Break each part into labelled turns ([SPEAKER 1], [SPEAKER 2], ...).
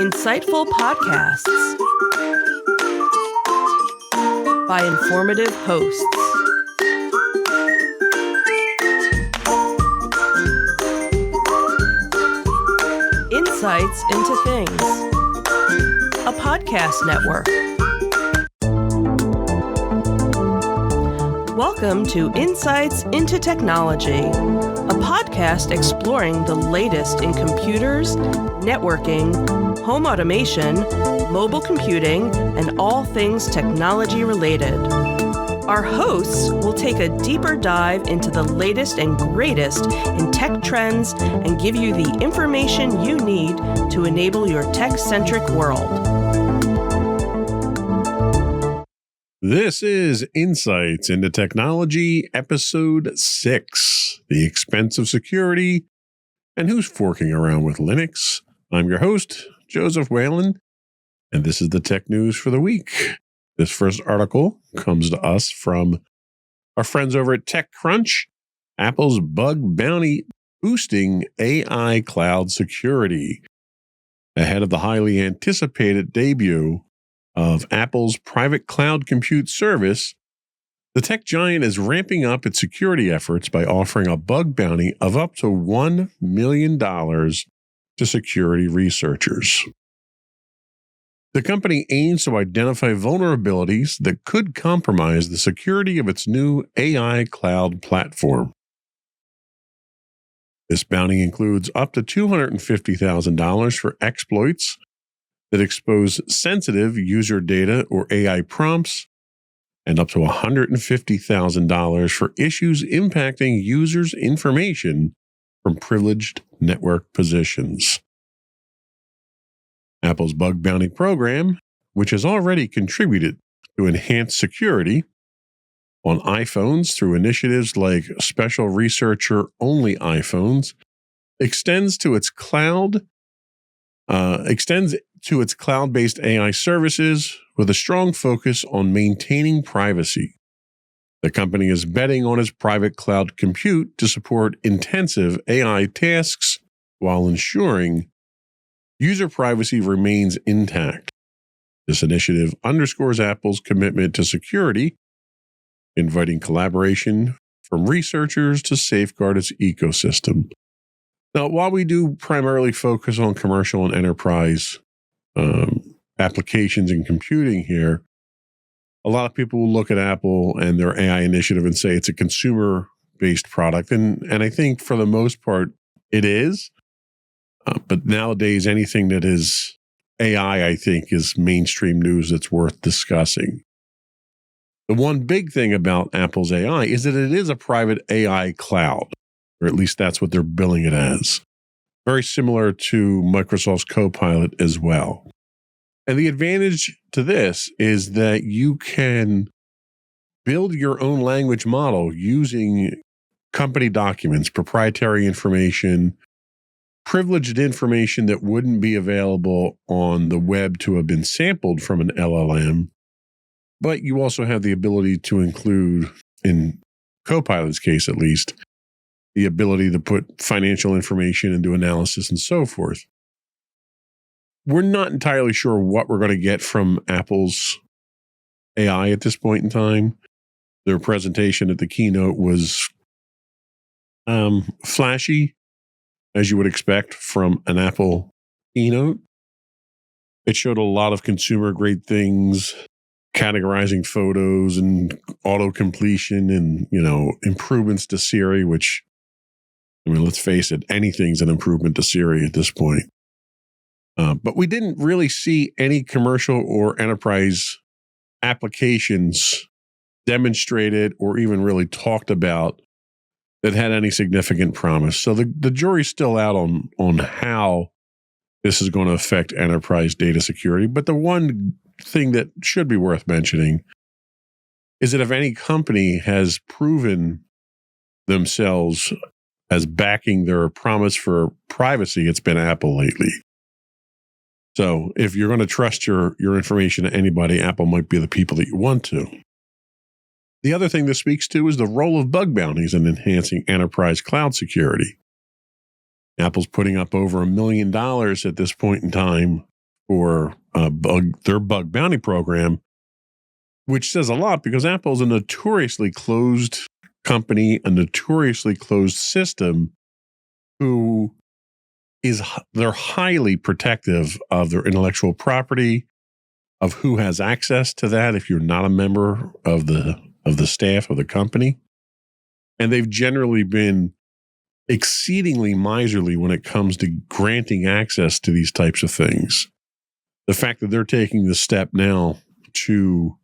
[SPEAKER 1] Insightful podcasts by informative hosts. Insights into Things, a podcast network. Welcome to Insights into Technology, a podcast exploring the latest in computers, networking, home automation, mobile computing, and all things technology related. Our hosts will take a deeper dive into the latest and greatest in tech trends and give you the information you need to enable your tech-centric world.
[SPEAKER 2] This is Insights into Technology, Episode 6, The Expense of Security and Who's Forking Around with Linux. I'm your host, Joseph Whalen, and this is the tech news for the week. This first article comes to us from our friends over at TechCrunch, Apple's bug bounty boosting AI cloud security. Ahead of the highly anticipated debut of Apple's private cloud compute service, the tech giant is ramping up its security efforts by offering a bug bounty of up to $1 million to security researchers. The company aims to identify vulnerabilities that could compromise the security of its new AI cloud platform. This bounty includes up to $250,000 for exploits that expose sensitive user data or AI prompts, and up to $150,000 for issues impacting users' information from privileged network positions. Apple's bug bounty program, which has already contributed to enhanced security on iPhones through initiatives like special researcher-only iPhones, extends to its cloud-based AI services with a strong focus on maintaining privacy. The company is betting on its private cloud compute to support intensive AI tasks while ensuring user privacy remains intact. This initiative underscores Apple's commitment to security, inviting collaboration from researchers to safeguard its ecosystem. Now, while we do primarily focus on commercial and enterprise applications in computing here, a lot of people will look at Apple and their AI initiative and say it's a consumer-based product. And I think for the most part, it is. But nowadays, anything that is AI, I think, is mainstream news that's worth discussing. The one big thing about Apple's AI is that it is a private AI cloud, or at least that's what they're billing it as. Very similar to Microsoft's Copilot as well. And the advantage to this is that you can build your own language model using company documents, proprietary information, privileged information that wouldn't be available on the web to have been sampled from an LLM. But you also have the ability to include, in Copilot's case at least, the ability to put financial information and do analysis and so forth. We're not entirely sure what we're going to get from Apple's AI at this point in time. Their presentation at the keynote was flashy, as you would expect from an Apple keynote. It showed a lot of consumer-grade things, categorizing photos and auto-completion and, improvements to Siri, which, let's face it, anything's an improvement to Siri at this point. But we didn't really see any commercial or enterprise applications demonstrated or even really talked about that had any significant promise. So the jury's still out on how this is going to affect enterprise data security. But the one thing that should be worth mentioning is that if any company has proven themselves as backing their promise for privacy, it's been Apple lately. So if you're going to trust your information to anybody, Apple might be the people that you want to. The other thing this speaks to is the role of bug bounties in enhancing enterprise cloud security. Apple's putting up over $1 million at this point in time for their bug bounty program, which says a lot because Apple is a notoriously closed company, a notoriously closed system they're highly protective of their intellectual property, of who has access to that if you're not a member of the staff of the company. And they've generally been exceedingly miserly when it comes to granting access to these types of things. The fact that they're taking the step now to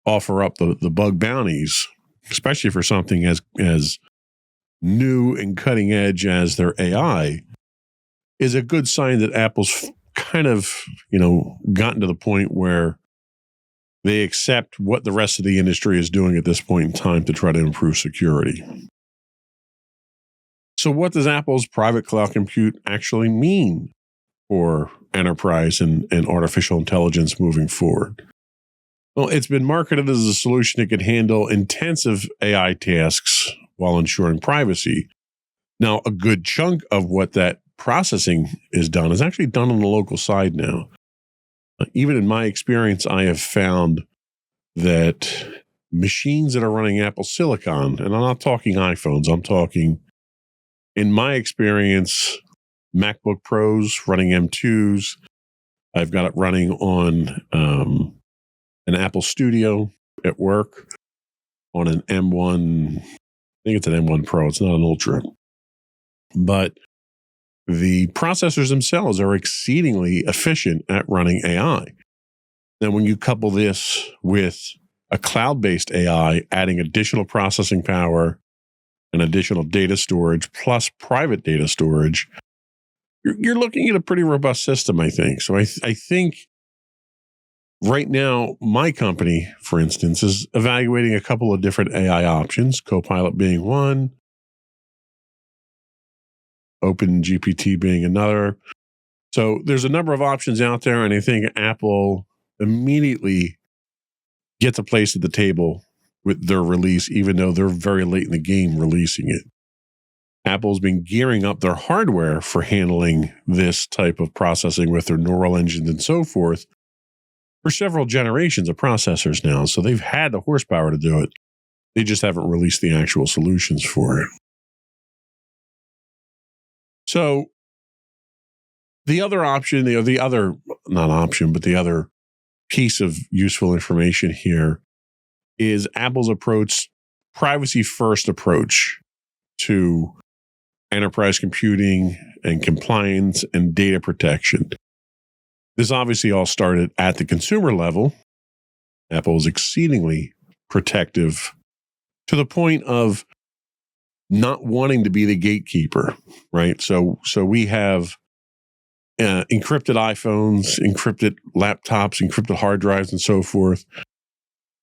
[SPEAKER 2] offer up the bug bounties, especially for something as new and cutting edge as their AI, is a good sign that Apple's kind of, gotten to the point where they accept what the rest of the industry is doing at this point in time to try to improve security. So what does Apple's private cloud compute actually mean for enterprise and artificial intelligence moving forward? Well, it's been marketed as a solution that could handle intensive AI tasks while ensuring privacy. Now, a good chunk of what that processing is done is actually done on the local side now. Even in my experience, I have found that machines that are running Apple Silicon, and I'm not talking iPhones, I'm talking, in my experience, MacBook Pros running M2s. I've got it running on an Apple Studio at work on an M1. I think it's an M1 Pro. It's not an Ultra. But the processors themselves are exceedingly efficient at running AI. Now, when you couple this with a cloud-based AI, adding additional processing power and additional data storage plus private data storage, you're looking at a pretty robust system, I think. So I think right now, my company, for instance, is evaluating a couple of different AI options, Copilot being one, OpenGPT being another. So there's a number of options out there, and I think Apple immediately gets a place at the table with their release, even though they're very late in the game releasing it. Apple's been gearing up their hardware for handling this type of processing with their neural engines and so forth for several generations of processors now. So they've had the horsepower to do it. They just haven't released the actual solutions for it. So the other option, the other piece of useful information here is Apple's privacy-first approach to enterprise computing and compliance and data protection. This obviously all started at the consumer level. Apple is exceedingly protective to the point of not wanting to be the gatekeeper, right? So we have encrypted iPhones, encrypted laptops, encrypted hard drives, and so forth,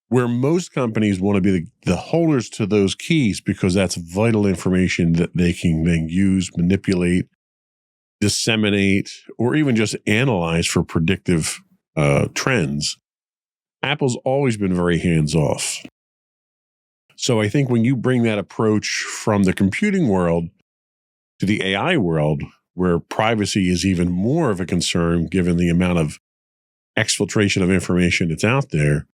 [SPEAKER 2] where most companies want to be the holders to those keys because that's vital information that they can then use, manipulate, disseminate, or even just analyze for predictive trends. Apple's always been very hands-off. So I think when you bring that approach from the computing world to the AI world, where privacy is even more of a concern given the amount of exfiltration of information that's out there,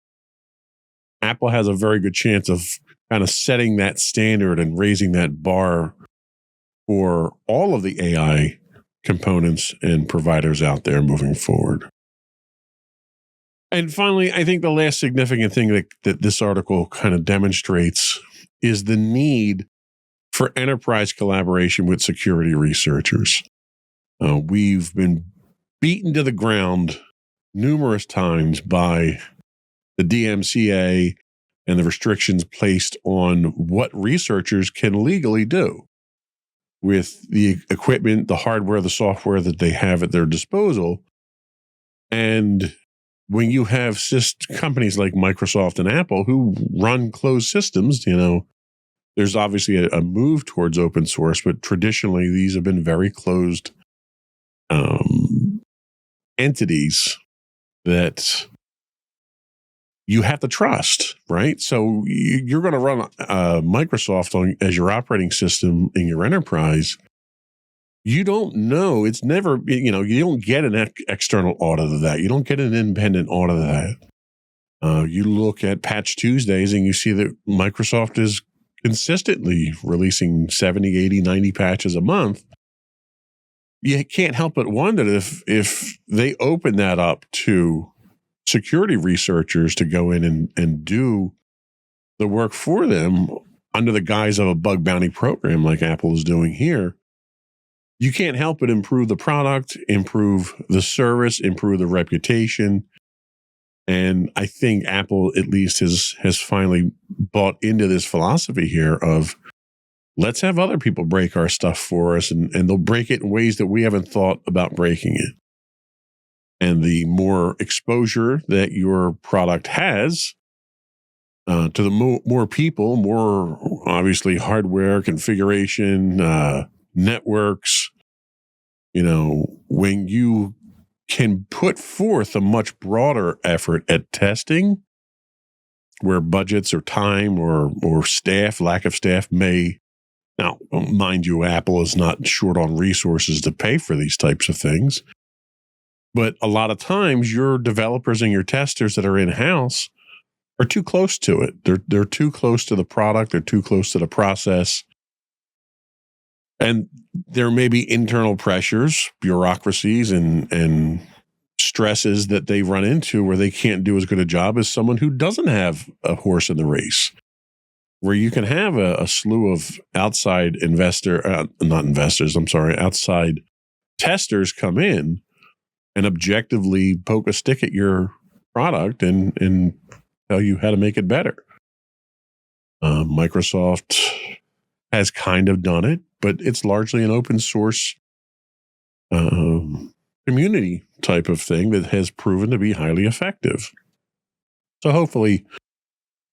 [SPEAKER 2] Apple has a very good chance of kind of setting that standard and raising that bar for all of the AI components and providers out there moving forward. And finally, I think the last significant thing that this article kind of demonstrates is the need for enterprise collaboration with security researchers. We've been beaten to the ground numerous times by the DMCA and the restrictions placed on what researchers can legally do with the equipment, the hardware, the software that they have at their disposal. And when you have companies like Microsoft and Apple who run closed systems, there's obviously a move towards open source, but traditionally these have been very closed entities that you have to trust, right? So you're going to run Microsoft as your operating system in your enterprise. you don't know. It's never, you don't get an external audit of that. You don't get an independent audit of that. You look at Patch Tuesdays and you see that Microsoft is consistently releasing 70, 80, 90 patches a month. You can't help but wonder if they open that up to security researchers to go in and do the work for them under the guise of a bug bounty program like Apple is doing here, you can't help but improve the product, improve the service, improve the reputation. And I think Apple at least has finally bought into this philosophy here of let's have other people break our stuff for us, and they'll break it in ways that we haven't thought about breaking it. And the more exposure that your product has to the more people, more obviously hardware, configuration, networks, when you can put forth a much broader effort at testing where budgets or time or staff, lack of staff may. Now, mind you, Apple is not short on resources to pay for these types of things. But a lot of times your developers and your testers that are in-house are too close to it. They're too close to the product. They're too close to the process. And there may be internal pressures, bureaucracies, and stresses that they run into where they can't do as good a job as someone who doesn't have a horse in the race. Where you can have a slew of outside outside testers come in and objectively poke a stick at your product and tell you how to make it better. Microsoft has kind of done it, but it's largely an open source community type of thing that has proven to be highly effective. So hopefully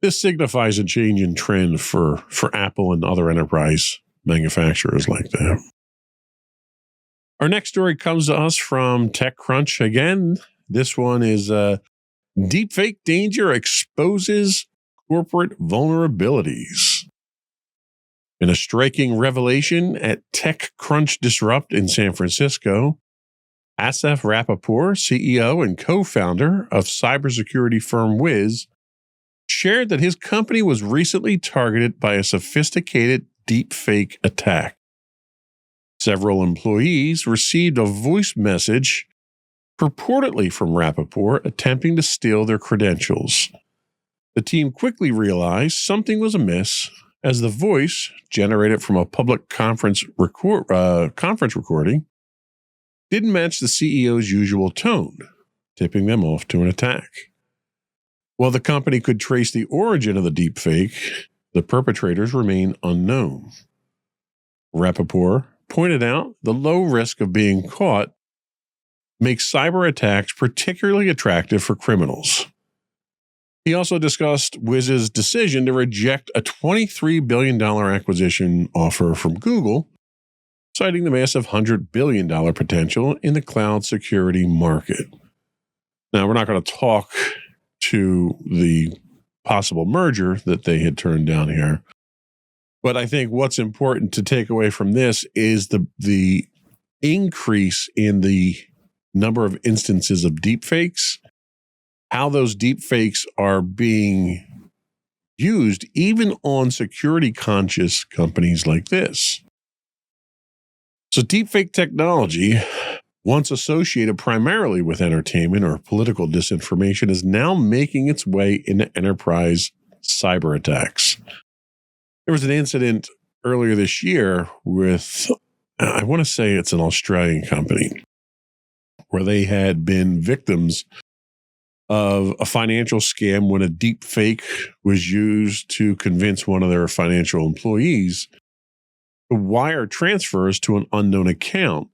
[SPEAKER 2] this signifies a change in trend for Apple and other enterprise manufacturers like that. Our next story comes to us from TechCrunch again. This one is deepfake danger exposes corporate vulnerabilities. In a striking revelation at TechCrunch Disrupt in San Francisco, Asaf Rappaport, CEO and co-founder of cybersecurity firm Wiz, shared that his company was recently targeted by a sophisticated deepfake attack. Several employees received a voice message purportedly from Rappaport attempting to steal their credentials. The team quickly realized something was amiss as the voice, generated from a public conference recording, didn't match the CEO's usual tone, tipping them off to an attack. While the company could trace the origin of the deepfake, the perpetrators remain unknown. Rappaport pointed out the low risk of being caught makes cyber attacks particularly attractive for criminals. He also discussed Wiz's decision to reject a $23 billion acquisition offer from Google, citing the massive $100 billion potential in the cloud security market. Now, we're not going to talk to the possible merger that they had turned down here. But I think what's important to take away from this is the increase in the number of instances of deepfakes, how those deepfakes are being used even on security conscious companies like this. So deepfake technology, once associated primarily with entertainment or political disinformation, is now making its way into enterprise cyber attacks. There was an incident earlier this year with, I want to say it's an Australian company, where they had been victims of a financial scam when a deep fake was used to convince one of their financial employees to wire transfers to an unknown account.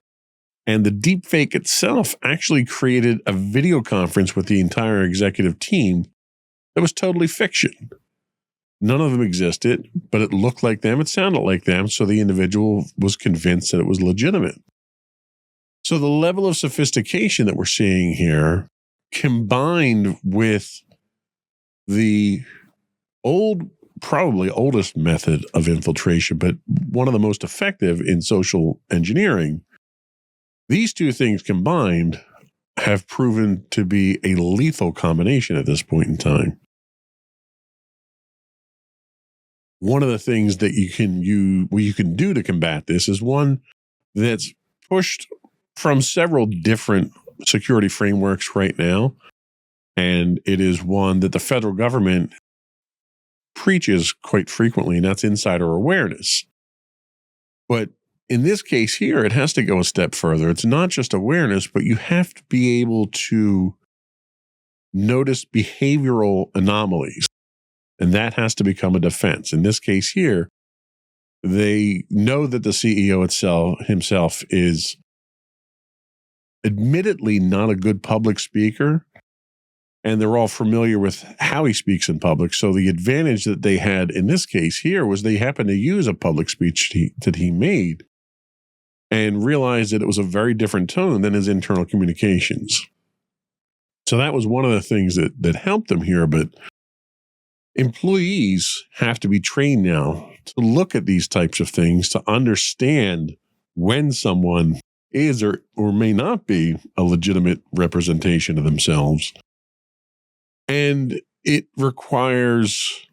[SPEAKER 2] And the deep fake itself actually created a video conference with the entire executive team that was totally fiction. None of them existed, but it looked like them, it sounded like them, so the individual was convinced that it was legitimate. So the level of sophistication that we're seeing here, combined with the old probably oldest method of infiltration, but one of the most effective in social engineering. These two things combined have proven to be a lethal combination at this point in time. One of the things that you can do to combat this is one that's pushed from several different security frameworks right now, and it is one that the federal government preaches quite frequently, and that's insider awareness. But in this case here, it has to go a step further. It's not just awareness, but you have to be able to notice behavioral anomalies, and that has to become a defense. In this case here, they know that the CEO himself is admittedly not a good public speaker, and they're all familiar with how he speaks in public. So the advantage that they had in this case here was they happened to use a public speech that he made and realized that it was a very different tone than his internal communications. So that was one of the things that helped them here. But employees have to be trained now to look at these types of things, to understand when someone is or may not be a legitimate representation of themselves. And it requires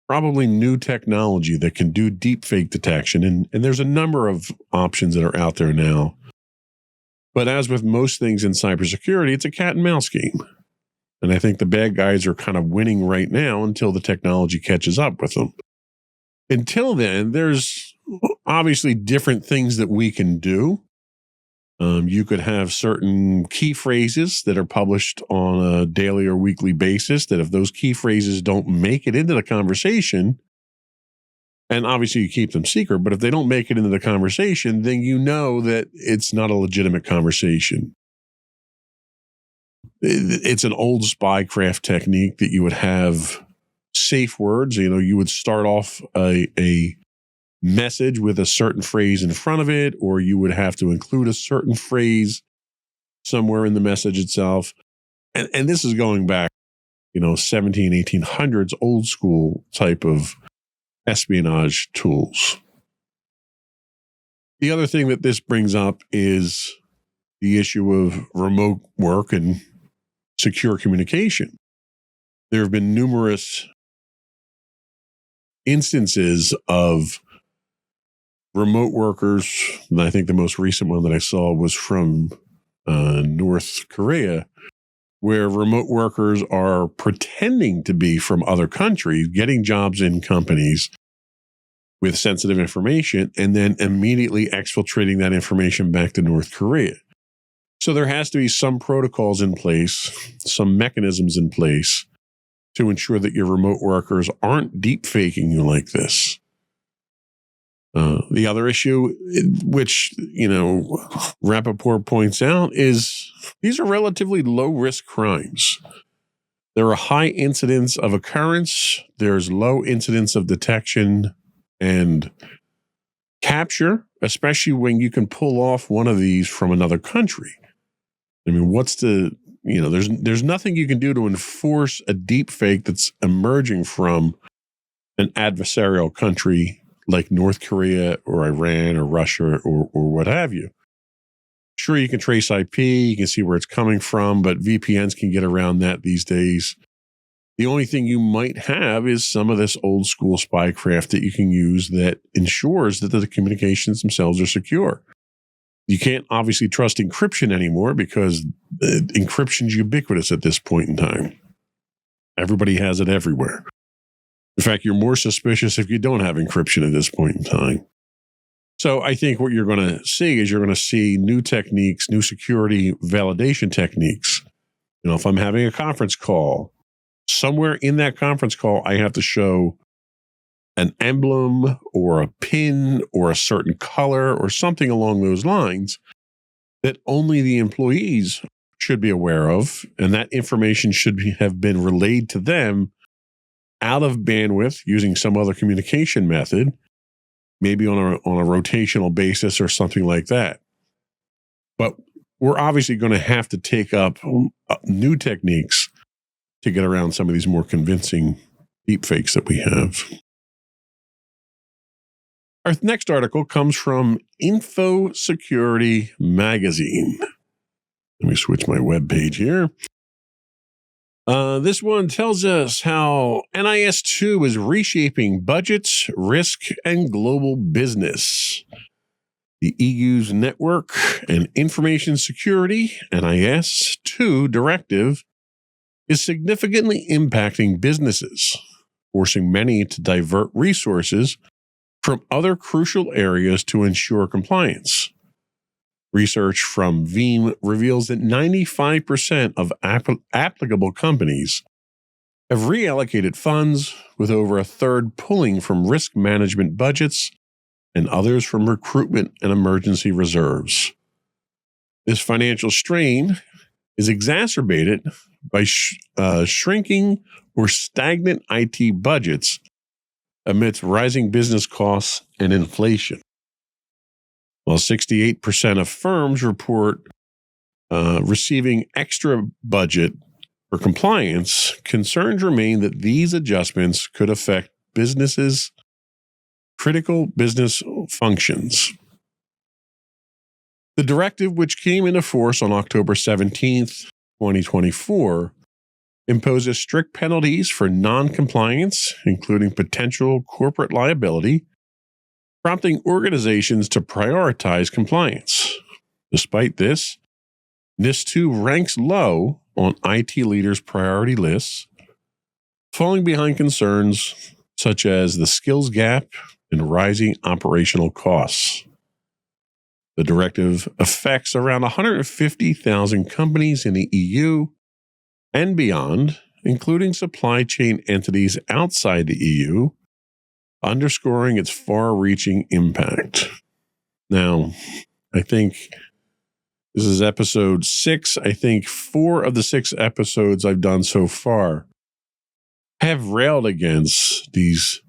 [SPEAKER 2] probably new technology that can do deepfake detection. And there's a number of options that are out there now. But as with most things in cybersecurity, it's a cat and mouse game. And I think the bad guys are kind of winning right now until the technology catches up with them. Until then, there's obviously different things that we can do. You could have certain key phrases that are published on a daily or weekly basis that if those key phrases don't make it into the conversation, and obviously you keep them secret, but if they don't make it into the conversation, then you know that it's not a legitimate conversation. It's an old spycraft technique that you would have safe words. You would start off a message with a certain phrase in front of it, or you would have to include a certain phrase somewhere in the message itself. And this is going back, 17, 1800s, old school type of espionage tools. The other thing that this brings up is the issue of remote work and secure communication. There have been numerous instances of remote workers, and I think the most recent one that I saw was from North Korea, where remote workers are pretending to be from other countries, getting jobs in companies with sensitive information, and then immediately exfiltrating that information back to North Korea. So there has to be some protocols in place, some mechanisms in place to ensure that your remote workers aren't deep faking you like this. The other issue, which, Rappaport points out, is these are relatively low-risk crimes. There are high incidence of occurrence. There's low incidence of detection and capture, especially when you can pull off one of these from another country. I mean, there's nothing you can do to enforce a deep fake that's emerging from an adversarial country like North Korea or Iran or Russia or what have you. Sure, you can trace IP, you can see where it's coming from, but VPNs can get around that these days. The only thing you might have is some of this old school spycraft that you can use that ensures that the communications themselves are secure. You can't obviously trust encryption anymore because encryption's ubiquitous at this point in time. Everybody has it everywhere. In fact, you're more suspicious if you don't have encryption at this point in time. So I think what you're going to see is you're going to see new techniques, new security validation techniques. If I'm having a conference call, somewhere in that conference call, I have to show an emblem or a pin or a certain color or something along those lines that only the employees should be aware of. And that information should have been relayed to them out of bandwidth using some other communication method, maybe on a rotational basis or something like that. But we're obviously going to have to take up new techniques to get around some of these more convincing deepfakes that we have. Our next article comes from Info Security Magazine. Let me switch my web page here. This one tells us how NIS2 is reshaping budgets, risk, and global business. The EU's Network and Information Security, NIS2 directive, is significantly impacting businesses, forcing many to divert resources from other crucial areas to ensure compliance. Research from Veeam reveals that 95% of applicable companies have reallocated funds, with over a third pulling from risk management budgets and others from recruitment and emergency reserves. This financial strain is exacerbated by shrinking or stagnant IT budgets amidst rising business costs and inflation. While 68% of firms report receiving extra budget for compliance, concerns remain that these adjustments could affect businesses' critical business functions. The directive, which came into force on October 17th, 2024, imposes strict penalties for non-compliance, including potential corporate liability, prompting organizations to prioritize compliance. Despite this, NIS2 ranks low on IT leaders' priority lists, falling behind concerns such as the skills gap and rising operational costs. The directive affects around 150,000 companies in the EU and beyond, including supply chain entities outside the EU, underscoring its far-reaching impact. Now, I think this is episode 6. I think 4 of the 6 episodes I've done so far have railed against these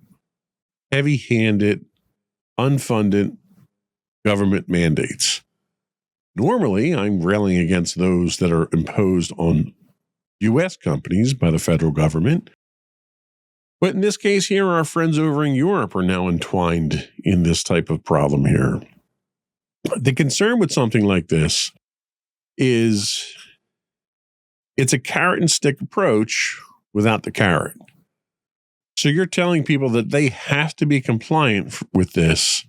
[SPEAKER 2] heavy-handed, unfunded government mandates. Normally, I'm railing against those that are imposed on U.S. companies by the federal government. But in this case here, our friends over in Europe are now entwined in this type of problem here. The concern with something like this is it's a carrot and stick approach without the carrot. So you're telling people that they have to be compliant with this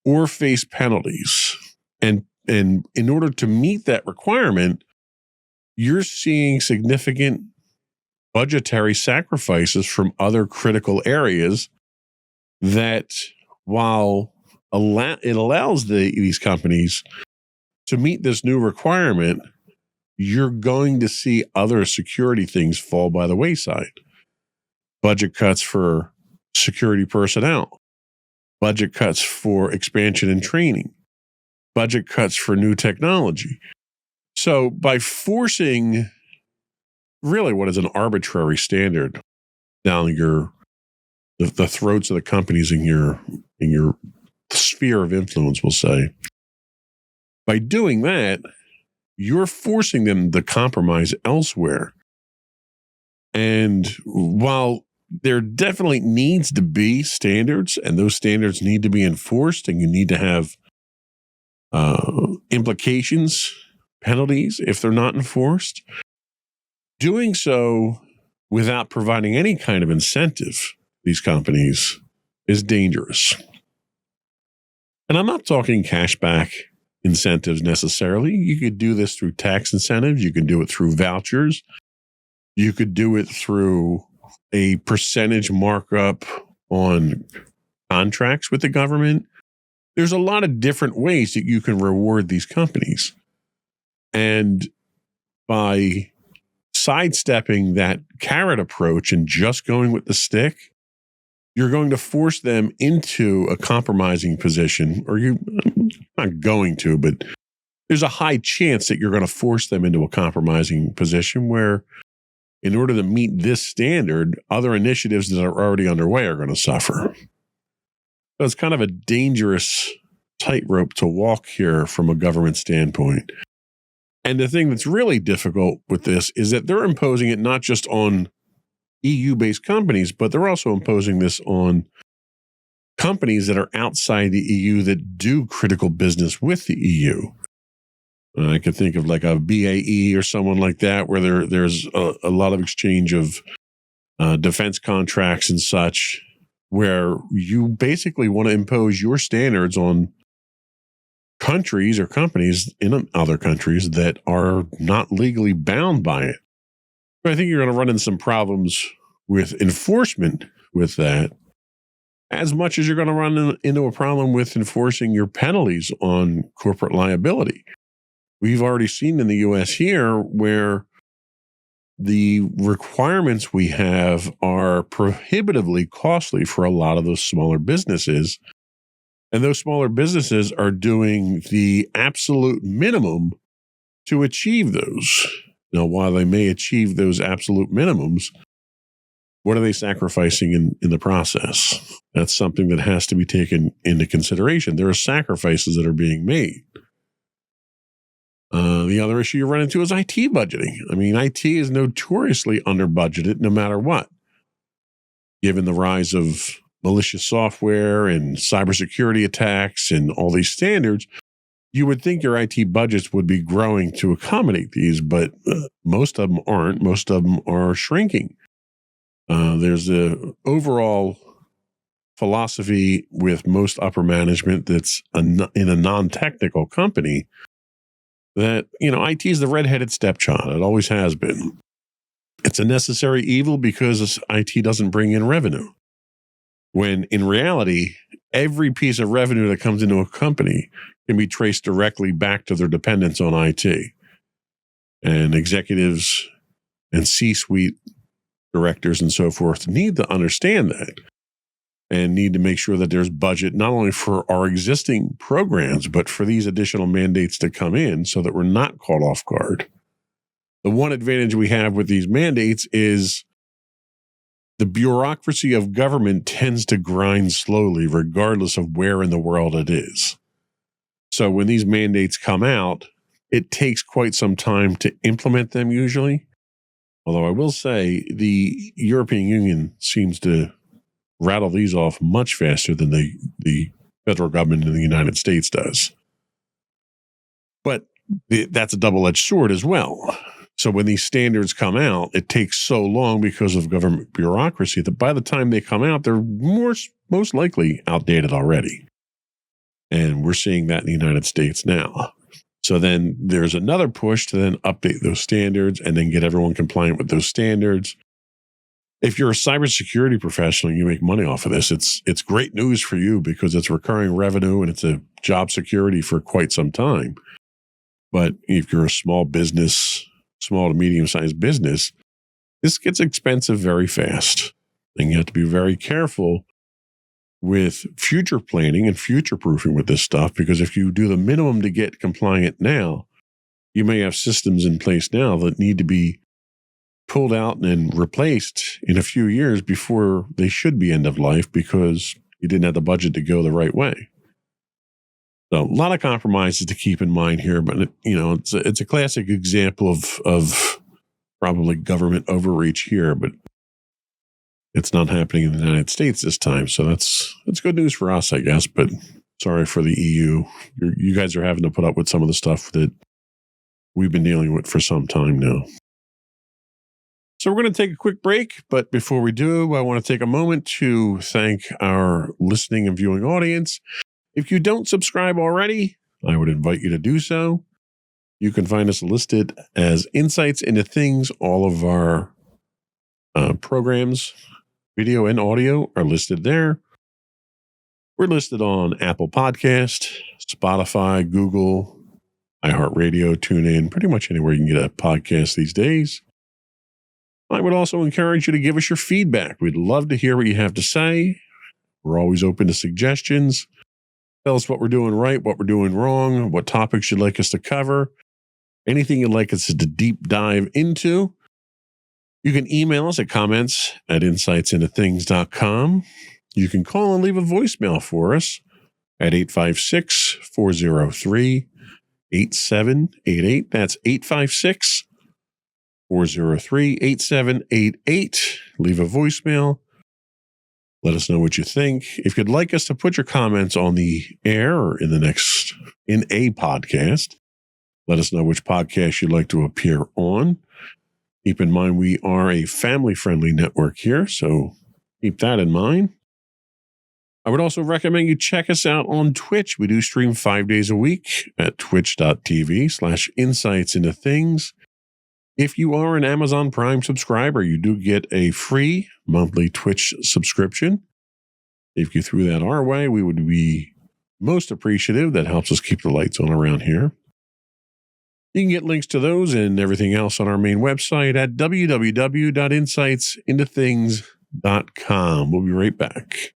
[SPEAKER 2] or face penalties. And in order to meet that requirement, you're seeing significant budgetary sacrifices from other critical areas that, while it allows these companies to meet this new requirement, you're going to see other security things fall by the wayside. Budget cuts for security personnel, budget cuts for expansion and training, budget cuts for new technology. So by forcing really what is an arbitrary standard down the throats of the companies in your sphere of influence, we'll say, by doing that, you're forcing them to compromise elsewhere. And while there definitely needs to be standards, and those standards need to be enforced, and you need to have implications, penalties if they're not enforced, doing so without providing any kind of incentive, these companies, is dangerous. And I'm not talking cashback incentives necessarily. You could do this through tax incentives. You can do it through vouchers. You could do it through a percentage markup on contracts with the government. There's a lot of different ways that you can reward these companies. And by sidestepping that carrot approach and just going with the stick, you're going to force them into a compromising position, or you're not going to, but there's a high chance that you're going to force them into a compromising position where, in order to meet this standard, other initiatives that are already underway are going to suffer. So it's kind of a dangerous tightrope to walk here from a government standpoint. And the thing that's really difficult with this is that they're imposing it not just on EU-based companies, but they're also imposing this on companies that are outside the EU that do critical business with the EU. I can think of like a BAE or someone like that, where there's a lot of exchange of defense contracts and such, where you basically want to impose your standards on countries or companies in other countries that are not legally bound by it. But I think you're going to run into some problems with enforcement with that, as much as you're going to run into a problem with enforcing your penalties on corporate liability. We've already seen in the US here where the requirements we have are prohibitively costly for a lot of those smaller businesses. And those smaller businesses are doing the absolute minimum to achieve those. Now, while they may achieve those absolute minimums, what are they sacrificing in the process? That's something that has to be taken into consideration. There are sacrifices that are being made. The other issue you run into is IT budgeting. I mean, IT is notoriously under budgeted no matter what. Given the rise of malicious software and cybersecurity attacks and all these standards, you would think your IT budgets would be growing to accommodate these, but most of them aren't. Most of them are shrinking. There's an overall philosophy with most upper management that's in a non-technical company that, IT is the redheaded stepchild. It always has been. It's a necessary evil because IT doesn't bring in revenue. When in reality, every piece of revenue that comes into a company can be traced directly back to their dependence on IT. And executives and C-suite directors and so forth need to understand that and need to make sure that there's budget not only for our existing programs, but for these additional mandates to come in so that we're not caught off guard. The one advantage we have with these mandates is the bureaucracy of government tends to grind slowly, regardless of where in the world it is. So when these mandates come out, it takes quite some time to implement them usually. Although I will say the European Union seems to rattle these off much faster than the federal government in the United States does. But that's a double-edged sword as well. So when these standards come out, it takes so long because of government bureaucracy that by the time they come out, they're most likely outdated already. And we're seeing that in the United States now. So then there's another push to then update those standards and then get everyone compliant with those standards. If you're a cybersecurity professional and you make money off of this, it's great news for you because it's recurring revenue and it's a job security for quite some time. But if you're a small to medium-sized business, this gets expensive very fast. And you have to be very careful with future planning and future-proofing with this stuff, because if you do the minimum to get compliant now, you may have systems in place now that need to be pulled out and replaced in a few years before they should be end of life because you didn't have the budget to go the right way. So a lot of compromises to keep in mind here, but it's a classic example of probably government overreach here, but it's not happening in the United States this time. So that's good news for us, I guess, but sorry for the EU. You guys are having to put up with some of the stuff that we've been dealing with for some time now. So we're going to take a quick break, but before we do, I want to take a moment to thank our listening and viewing audience. If you don't subscribe already, I would invite you to do so. You can find us listed as Insights into Things. All of our programs, video and audio, are listed there. We're listed on Apple Podcast, Spotify, Google, iHeartRadio, TuneIn, pretty much anywhere you can get a podcast these days. I would also encourage you to give us your feedback. We'd love to hear what you have to say. We're always open to suggestions. Tell us what we're doing right, what we're doing wrong, what topics you'd like us to cover, anything you'd like us to deep dive into. You can email us at comments@insightsintothings.com. You can call and leave a voicemail for us at 856-403-8788. That's 856 403-8788. Leave a voicemail. Let us know what you think. If you'd like us to put your comments on the air or in a podcast, let us know which podcast you'd like to appear on. Keep in mind, we are a family-friendly network here, so keep that in mind. I would also recommend you check us out on Twitch. We do stream 5 days a week at twitch.tv/insightsintothings. If you are an Amazon Prime subscriber, you do get a free monthly Twitch subscription. If you threw that our way, we would be most appreciative. That helps us keep the lights on around here. You can get links to those and everything else on our main website at www.insightsintothings.com. We'll be right back.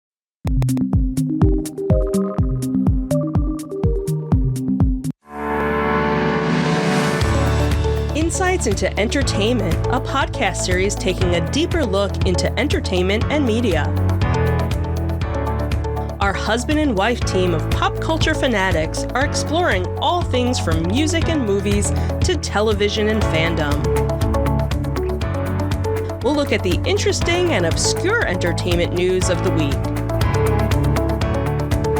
[SPEAKER 1] Insights into Entertainment, a podcast series taking a deeper look into entertainment and media. Our husband and wife team of pop culture fanatics are exploring all things from music and movies to television and fandom. We'll look at the interesting and obscure entertainment news of the week.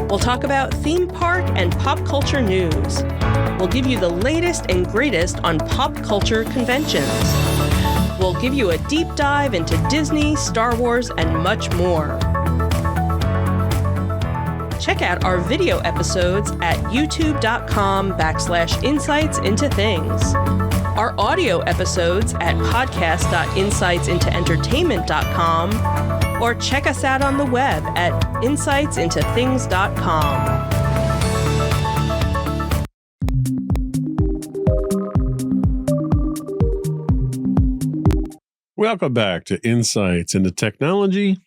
[SPEAKER 1] We'll talk about theme park and pop culture news. We'll give you the latest and greatest on pop culture conventions. We'll give you a deep dive into Disney, Star Wars, and much more. Check out our video episodes at youtube.com/insightsintothings. Our audio episodes at podcast.insightsintoentertainment.com, or check us out on the web at insightsintothings.com.
[SPEAKER 2] Welcome back to Insights into Technology.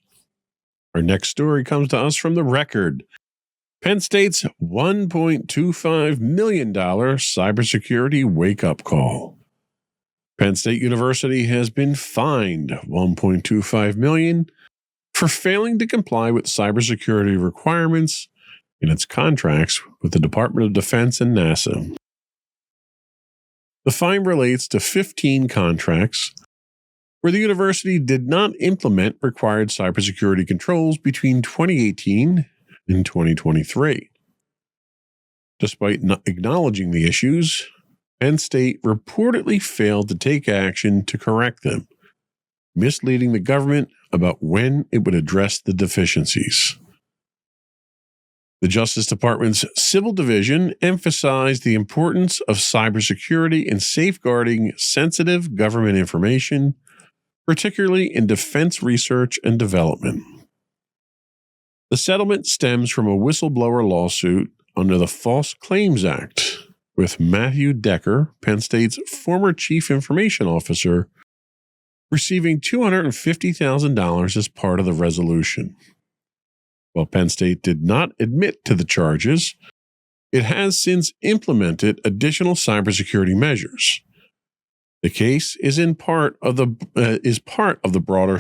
[SPEAKER 2] Our next story comes to us from The Record. Penn State's $1.25 million cybersecurity wake-up call. Penn State University has been fined $1.25 million for failing to comply with cybersecurity requirements in its contracts with the Department of Defense and NASA. The fine relates to 15 contracts where the university did not implement required cybersecurity controls between 2018 and 2023. Despite not acknowledging the issues, Penn State reportedly failed to take action to correct them, misleading the government about when it would address the deficiencies. The Justice Department's Civil Division emphasized the importance of cybersecurity in safeguarding sensitive government information, particularly in defense research and development. The settlement stems from a whistleblower lawsuit under the False Claims Act, with Matthew Decker, Penn State's former chief information officer, receiving $250,000 as part of the resolution. While Penn State did not admit to the charges, it has since implemented additional cybersecurity measures. The case is part of the broader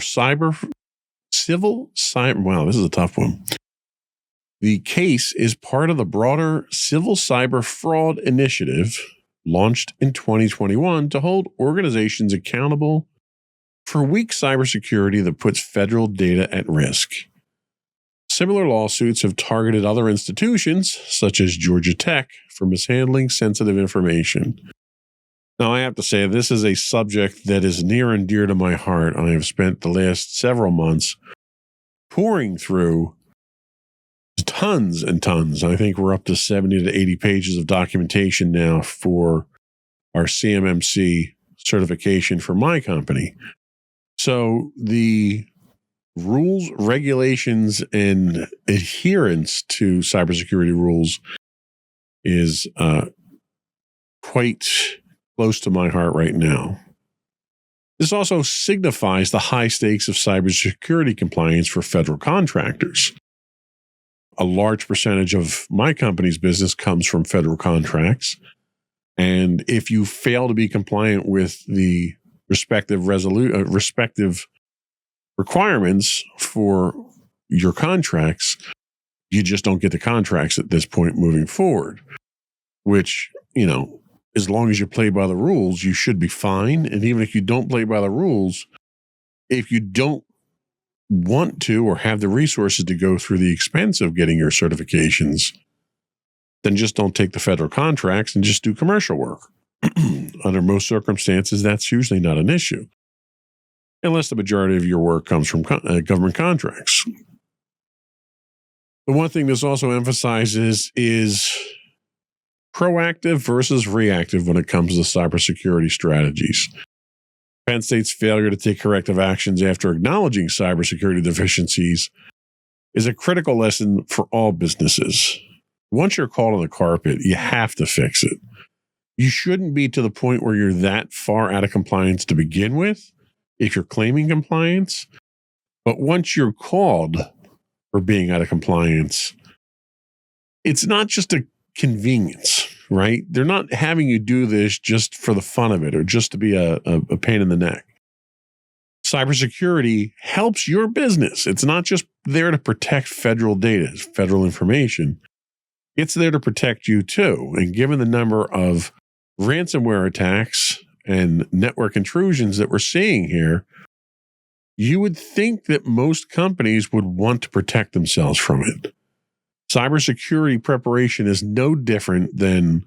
[SPEAKER 2] wow, this is a tough one. The case is part of the broader civil cyber fraud initiative launched in 2021 to hold organizations accountable for weak cybersecurity that puts federal data at risk. Similar lawsuits have targeted other institutions, such as Georgia Tech, for mishandling sensitive information. Now, I have to say, this is a subject that is near and dear to my heart. I have spent the last several months pouring through tons and tons. I think we're up to 70 to 80 pages of documentation now for our CMMC certification for my company. So the rules, regulations, and adherence to cybersecurity rules is quite close to my heart right now. This also signifies the high stakes of cybersecurity compliance for federal contractors. A large percentage of my company's business comes from federal contracts, and if you fail to be compliant with the respective requirements for your contracts, you just don't get the contracts at this point moving forward, which, as long as you play by the rules, you should be fine. And even if you don't play by the rules, if you don't want to or have the resources to go through the expense of getting your certifications, then just don't take the federal contracts and just do commercial work. Under most circumstances, that's usually not an issue, unless the majority of your work comes from government contracts. The one thing this also emphasizes is proactive versus reactive when it comes to cybersecurity strategies. Penn State's failure to take corrective actions after acknowledging cybersecurity deficiencies is a critical lesson for all businesses. Once you're caught on the carpet, you have to fix it. You shouldn't be to the point where you're that far out of compliance to begin with, if you're claiming compliance. But once you're called for being out of compliance, it's not just a convenience, right? They're not having you do this just for the fun of it or just to be a pain in the neck. Cybersecurity helps your business. It's not just there to protect federal data, federal information. It's there to protect you too. And given the number of ransomware attacks and network intrusions that we're seeing here, you would think that most companies would want to protect themselves from it. Cybersecurity preparation is no different than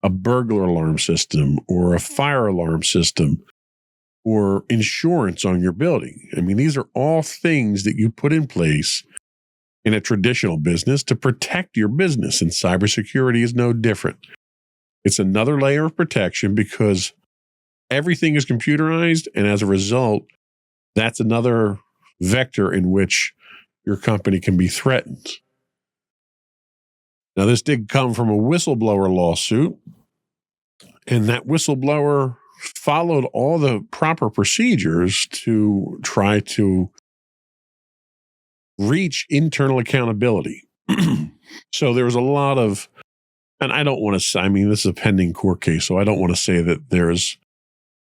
[SPEAKER 2] a burglar alarm system or a fire alarm system or insurance on your building. I mean, these are all things that you put in place in a traditional business to protect your business, and cybersecurity is no different. It's another layer of protection because everything is computerized, and as a result, that's another vector in which your company can be threatened. Now, this did come from a whistleblower lawsuit, and that whistleblower followed all the proper procedures to try to reach internal accountability. So there was a lot of, and I don't want to say, I mean, this is a pending court case, so I don't want to say that there's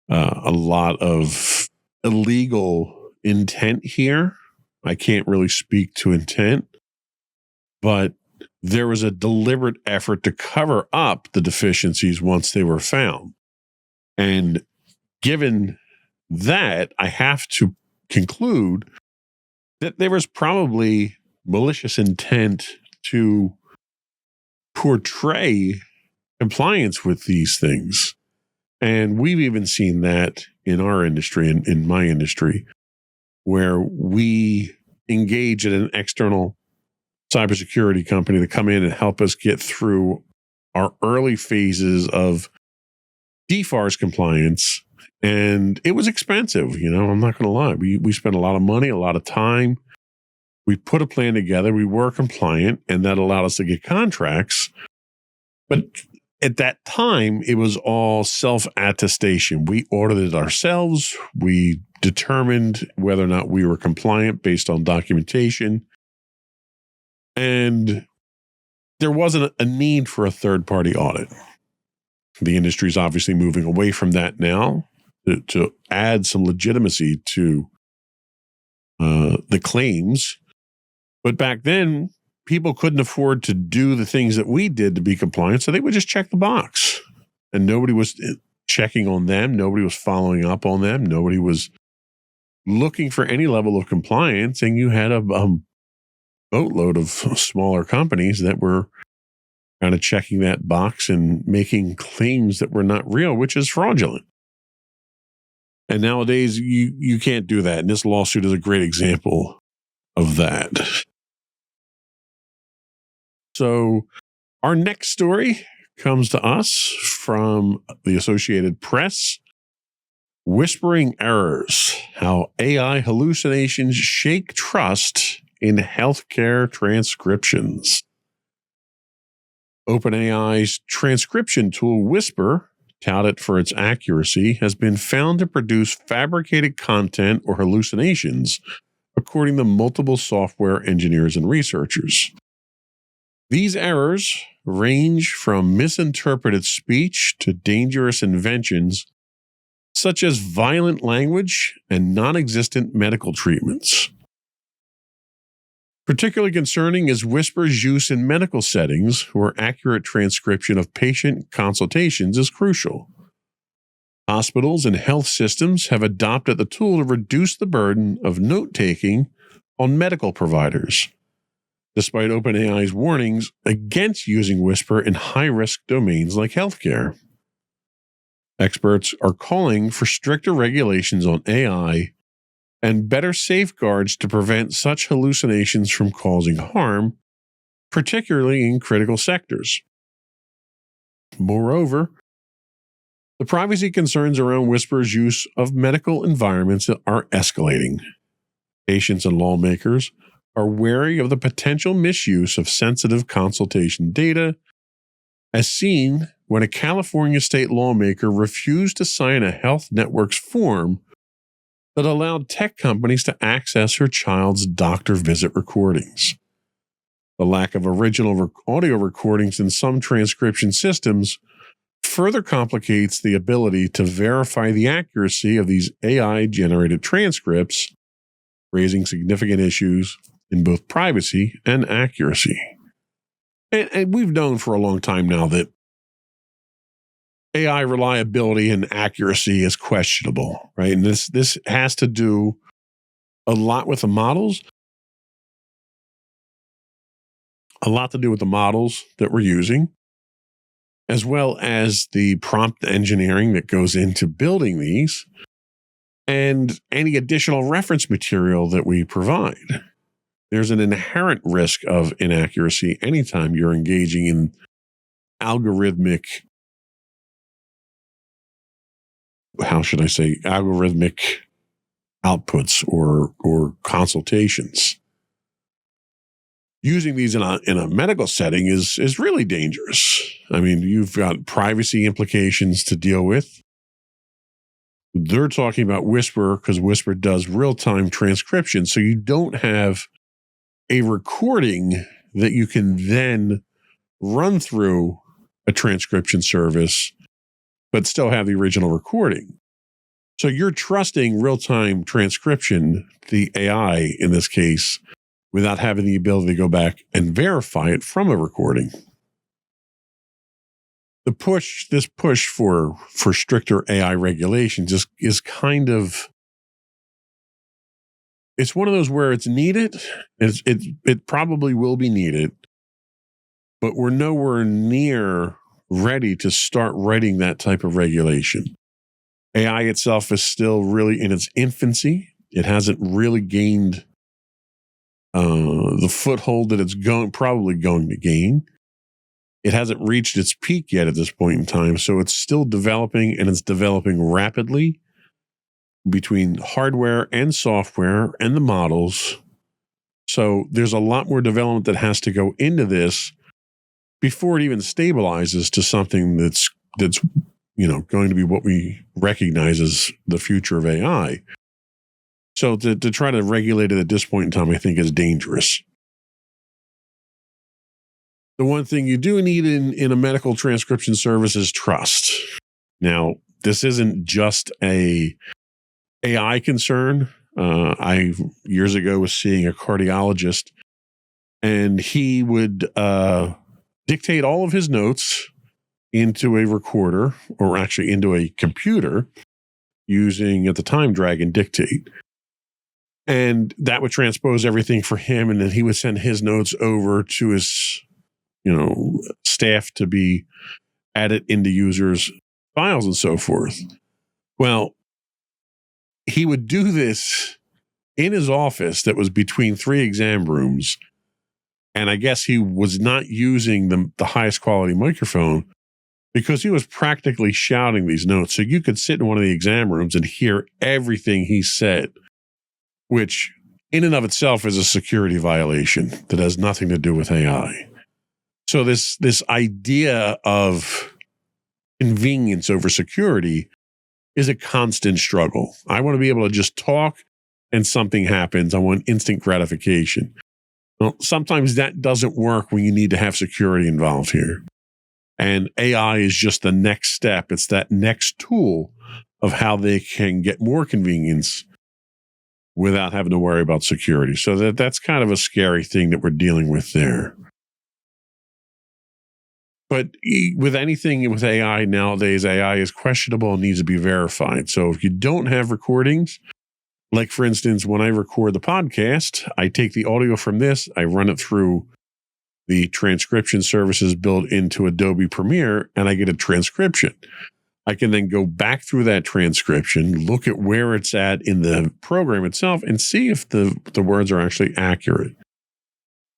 [SPEAKER 2] a lot of illegal intent here. I can't really speak to intent, but there was a deliberate effort to cover up the deficiencies once they were found. And given that, I have to conclude that there was probably malicious intent to portray compliance with these things. And we've even seen that in our industry, in my industry, where we engage in an external cybersecurity company to come in and help us get through our early phases of DFARS compliance. And it was expensive, I'm not going to lie. We spent a lot of money, a lot of time. We put a plan together. We were compliant, and that allowed us to get contracts. But at that time, it was all self-attestation. We audited ourselves. We determined whether or not we were compliant based on documentation. And there wasn't a need for a third-party audit. The industry is obviously moving away from that now to add some legitimacy to the claims. But back then, people couldn't afford to do the things that we did to be compliant, so they would just check the box. And nobody was checking on them. Nobody was following up on them. Nobody was looking for any level of compliance. And you had a boatload of smaller companies that were kind of checking that box and making claims that were not real, which is fraudulent. And nowadays, you can't do that. And this lawsuit is a great example of that. So our next story comes to us from the Associated Press. Whispering Errors: How AI Hallucinations Shake Trust in Healthcare Transcriptions. OpenAI's transcription tool Whisper, touted for its accuracy, has been found to produce fabricated content or hallucinations, according to multiple software engineers and researchers. These errors range from misinterpreted speech to dangerous inventions, such as violent language and non-existent medical treatments. Particularly concerning is Whisper's use in medical settings where accurate transcription of patient consultations is crucial. Hospitals and health systems have adopted the tool to reduce the burden of note-taking on medical providers, despite OpenAI's warnings against using Whisper in high-risk domains like healthcare. Experts are calling for stricter regulations on AI and better safeguards to prevent such hallucinations from causing harm, particularly in critical sectors. Moreover, the privacy concerns around Whisper's use of medical environments are escalating. Patients and lawmakers are wary of the potential misuse of sensitive consultation data, as seen when a California state lawmaker refused to sign a health network's form that allowed tech companies to access her child's doctor visit recordings. The lack of original audio recordings in some transcription systems further complicates the ability to verify the accuracy of these AI-generated transcripts, raising significant issues in both privacy and accuracy. And we've known for a long time now that AI reliability and accuracy is questionable, right? And this has to do a lot with the models, that we're using, as well as the prompt engineering that goes into building these, and any additional reference material that we provide. There's an inherent risk of inaccuracy anytime you're engaging in algorithmic outputs or consultations. Using these in a medical setting is really dangerous. I mean, you've got privacy implications to deal with. They're talking about Whisper because Whisper does real-time transcription, so you don't have a recording that you can then run through a transcription service, but still have the original recording. So you're trusting real-time transcription, the AI in this case, without having the ability to go back and verify it from a recording. This push for stricter AI regulations is kind of, it's one of those where it's needed. It probably will be needed, but we're nowhere near ready to start writing that type of regulation. AI itself is still really in its infancy. It hasn't really gained the foothold that it's probably going to gain. It hasn't reached its peak yet at this point in time, so it's still developing, and it's developing rapidly between hardware and software and the models. So there's a lot more development that has to go into this before it even stabilizes to something that's going to be what we recognize as the future of AI. So to try to regulate it at this point in time, I think is dangerous. The one thing you do need in a medical transcription service is trust. Now, this isn't just a AI concern. I years ago was seeing a cardiologist, and he would dictate all of his notes into a recorder, or actually into a computer, using at the time Dragon Dictate. And that would transpose everything for him, and then he would send his notes over to his staff to be added into users' files and so forth. Well, he would do this in his office that was between 3 exam rooms. And I guess he was not using the highest quality microphone because he was practically shouting these notes. So you could sit in one of the exam rooms and hear everything he said, which in and of itself is a security violation that has nothing to do with AI. So this idea of convenience over security is a constant struggle. I want to be able to just talk and something happens. I want instant gratification. Well, sometimes that doesn't work when you need to have security involved here. And AI is just the next step. It's that next tool of how they can get more convenience without having to worry about security. So that's kind of a scary thing that we're dealing with there. But with anything with AI nowadays, AI is questionable and needs to be verified. So if you don't have recordings, like for instance, when I record the podcast, I take the audio from this, I run it through the transcription services built into Adobe Premiere, and I get a transcription. I can then go back through that transcription, look at where it's at in the program itself, and see if the words are actually accurate.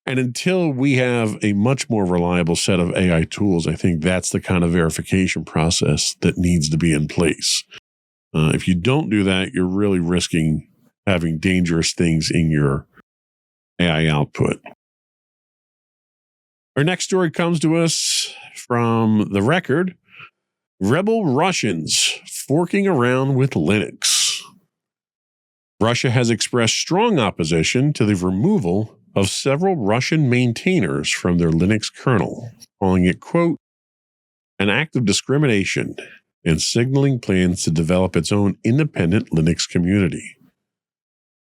[SPEAKER 2] And until we have a much more reliable set of AI tools, I think that's the kind of verification process that needs to be in place. If you don't do that, you're really risking having dangerous things in your AI output. Our next story comes to us from The Record. Rebel Russians forking around with Linux. Russia has expressed strong opposition to the removal of several Russian maintainers from their Linux kernel, calling it, quote, an act of discrimination and signaling plans to develop its own independent Linux community.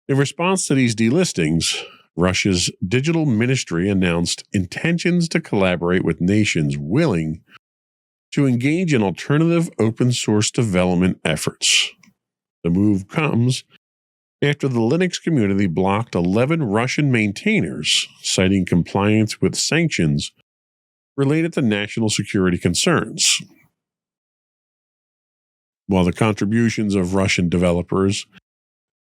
[SPEAKER 2] In response to these delistings, Russia's digital ministry announced intentions to collaborate with nations willing to engage in alternative open source development efforts. The move comes after the Linux community blocked 11 Russian maintainers, citing compliance with sanctions related to national security concerns. While the contributions of Russian developers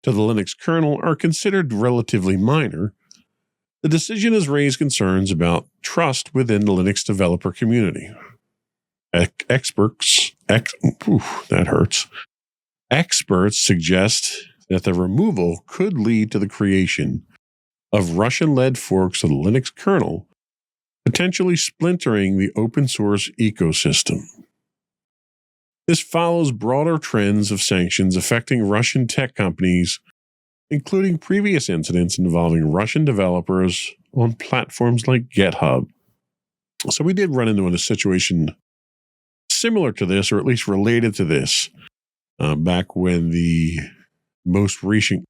[SPEAKER 2] to the Linux kernel are considered relatively minor, the decision has raised concerns about trust within the Linux developer community. Experts suggest that the removal could lead to the creation of Russian-led forks of the Linux kernel, potentially splintering the open source ecosystem. This follows broader trends of sanctions affecting Russian tech companies, including previous incidents involving Russian developers on platforms like GitHub. So we did run into a situation similar to this, or at least related to this, back when the most recent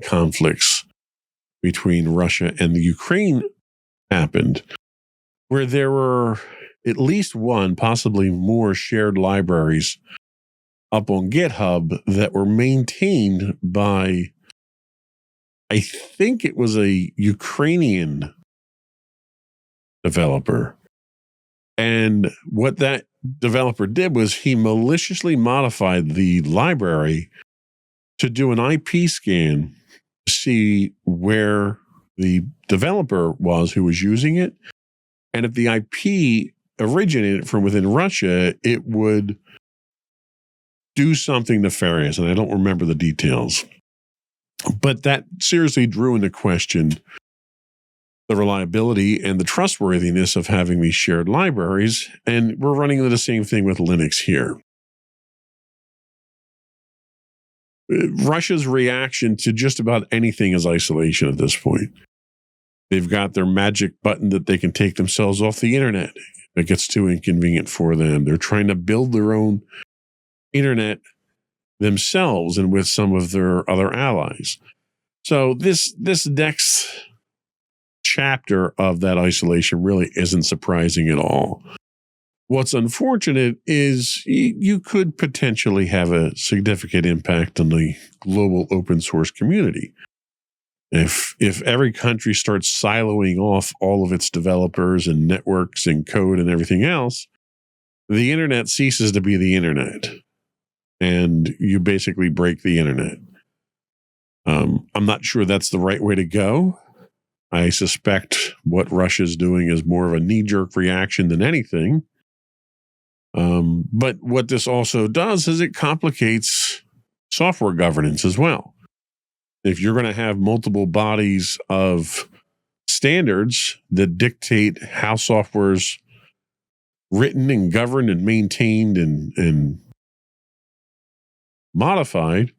[SPEAKER 2] conflicts between Russia and the Ukraine happened, where there were at least one, possibly more shared libraries up on GitHub that were maintained by, I think it was a Ukrainian developer. And what that developer did was he maliciously modified the library to do an IP scan to see where the developer was who was using it. And if the IP originated from within Russia, it would do something nefarious. And I don't remember the details. But that seriously drew into question the reliability and the trustworthiness of having these shared libraries. And we're running into the same thing with Linux here. Russia's reaction to just about anything is isolation at this point. They've got their magic button that they can take themselves off the internet. It gets too inconvenient for them. They're trying to build their own internet themselves and with some of their other allies. So this next chapter of that isolation really isn't surprising at all. What's unfortunate is you could potentially have a significant impact on the global open source community. If every country starts siloing off all of its developers and networks and code and everything else, the internet ceases to be the internet. And you basically break the internet. I'm not sure that's the right way to go. I suspect what Russia's doing is more of a knee-jerk reaction than anything. But what this also does is it complicates software governance as well. If you're going to have multiple bodies of standards that dictate how software's written and governed and maintained and modified,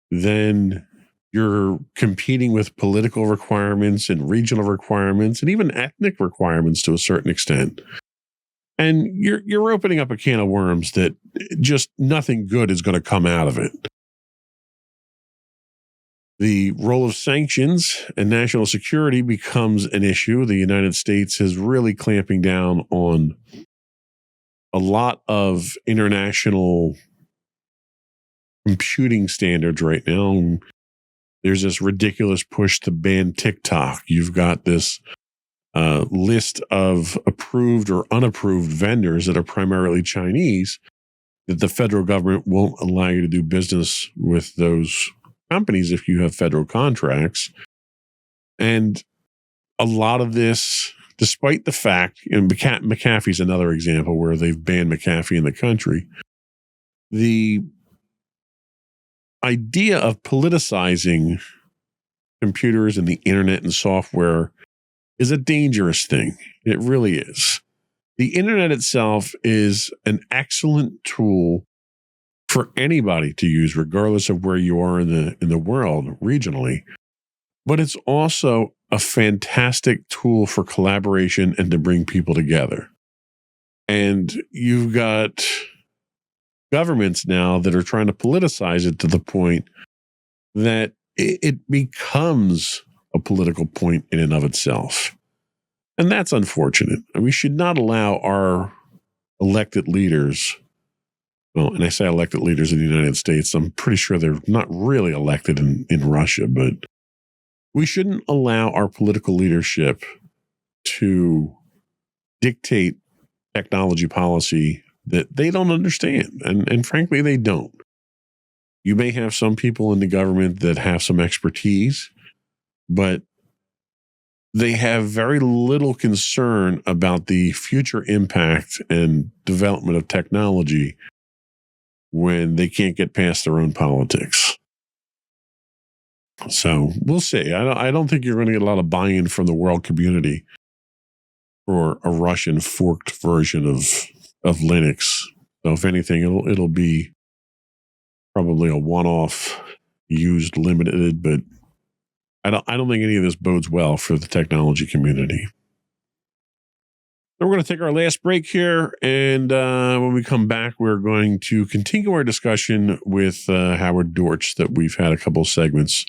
[SPEAKER 2] then you're competing with political requirements and regional requirements and even ethnic requirements to a certain extent. And you're opening up a can of worms that just nothing good is going to come out of it. the role of sanctions and national security becomes an issue. The United States is really clamping down on a lot of international computing standards right now. There's this ridiculous push to ban TikTok. You've got this list of approved or unapproved vendors that are primarily Chinese that the federal government won't allow you to do business with those companies if you have federal contracts. And a lot of this, despite the fact, and McAfee's another example where they've banned McAfee in the country, the idea of politicizing computers and the internet and software is a dangerous thing. It really is. The internet itself is an excellent tool for anybody to use, regardless of where you are in the world regionally. But it's also a fantastic tool for collaboration and to bring people together. And you've got governments now that are trying to politicize it to the point that it becomes a political point in and of itself. And that's unfortunate. We should not allow our elected leaders, well, and I say elected leaders in the United States, I'm pretty sure they're not really elected in Russia, but we shouldn't allow our political leadership to dictate technology policy that they don't understand. And frankly, they don't. You may have some people in the government that have some expertise, but they have very little concern about the future impact and development of technology when they can't get past their own politics. So we'll see. I don't think you're going to get a lot of buy-in from the world community for a Russian forked version of Linux. So if anything, it'll be probably a one-off, used, limited, but I don't think any of this bodes well for the technology community. So we're going to take our last break here, and when we come back, we're going to continue our discussion with Howard Dortch that we've had a couple segments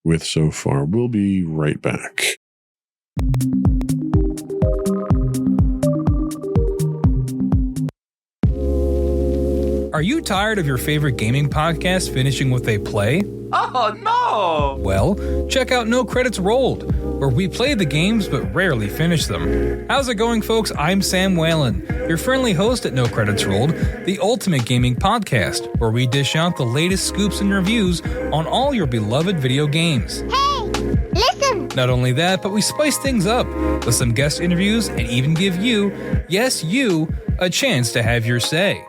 [SPEAKER 2] with so far. We'll be right back.
[SPEAKER 3] Are you tired of your favorite gaming podcast finishing with a play?
[SPEAKER 4] Oh, no!
[SPEAKER 3] Well, check out No Credits Rolled, where we play the games but rarely finish them. How's it going, folks? I'm Sam Whalen, your friendly host at No Credits Rolled, the ultimate gaming podcast, where we dish out the latest scoops and reviews on all your beloved video games.
[SPEAKER 5] Hey, listen!
[SPEAKER 3] Not only that, but we spice things up with some guest interviews and even give you, yes, you, a chance to have your say.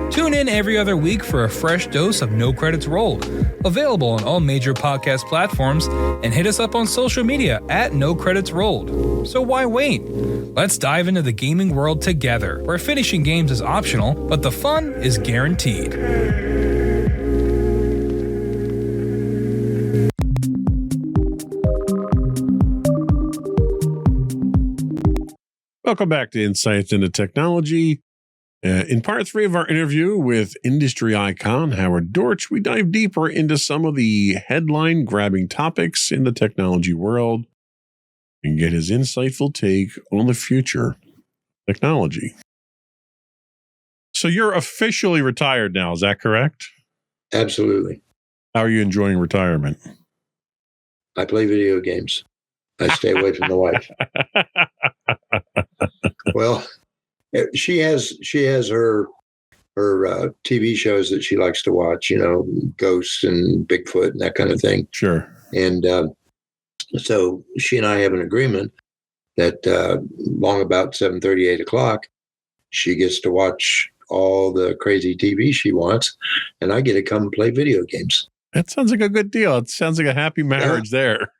[SPEAKER 3] Tune in every other week for a fresh dose of No Credits Rolled, available on all major podcast platforms, and hit us up on social media at No Credits Rolled. So why wait? Let's dive into the gaming world together, where finishing games is optional, but the fun is guaranteed.
[SPEAKER 2] Welcome back to Insights into Technology. In part 3 of our interview with industry icon Howard Dortch, we dive deeper into some of the headline-grabbing topics in the technology world and get his insightful take on the future of technology. So you're officially retired now, is that correct?
[SPEAKER 6] Absolutely.
[SPEAKER 2] How are you enjoying retirement?
[SPEAKER 6] I play video games. I stay away from the wife. Well, she has her TV shows that she likes to watch, you know, Ghosts and Bigfoot and that kind of thing.
[SPEAKER 2] Sure.
[SPEAKER 6] And so she and I have an agreement that long about 7:30, 8 o'clock, she gets to watch all the crazy TV she wants, and I get to come play video games.
[SPEAKER 2] That sounds like a good deal. It sounds like a happy marriage there.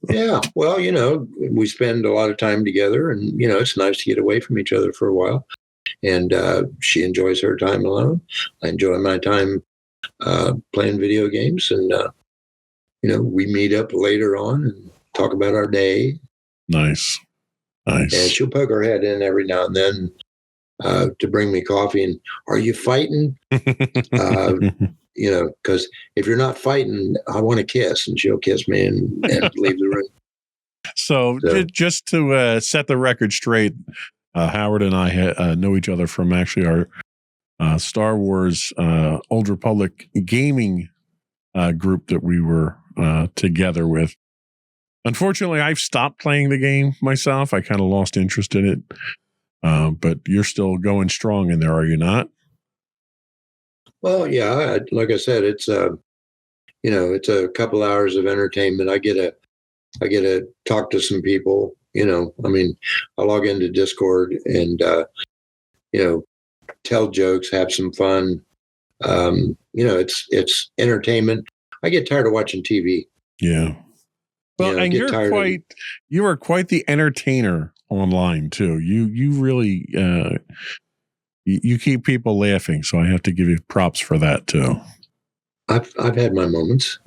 [SPEAKER 6] Yeah. Well, you know, we spend a lot of time together, and, you know, it's nice to get away from each other for a while. And she enjoys her time alone. I enjoy my time playing video games. And, you know, we meet up later on and talk about our day.
[SPEAKER 2] Nice.
[SPEAKER 6] And she'll poke her head in every now and then to bring me coffee. And are you fighting? because if you're not fighting, I want to kiss, and she'll kiss me and leave the room.
[SPEAKER 2] So just to set the record straight, Howard and I know each other from actually our Star Wars Old Republic gaming group that we were together with. Unfortunately, I've stopped playing the game myself. I kind of lost interest in it. But you're still going strong in there, are you not?
[SPEAKER 6] Well, yeah, like I said, it's it's a couple hours of entertainment. I get to talk to some people. I log into Discord and tell jokes, have some fun. It's entertainment. I get tired of watching TV.
[SPEAKER 2] Yeah. Well, and you are quite the entertainer online too. You really you keep people laughing, so I have to give you props for that too.
[SPEAKER 6] I've had my moments.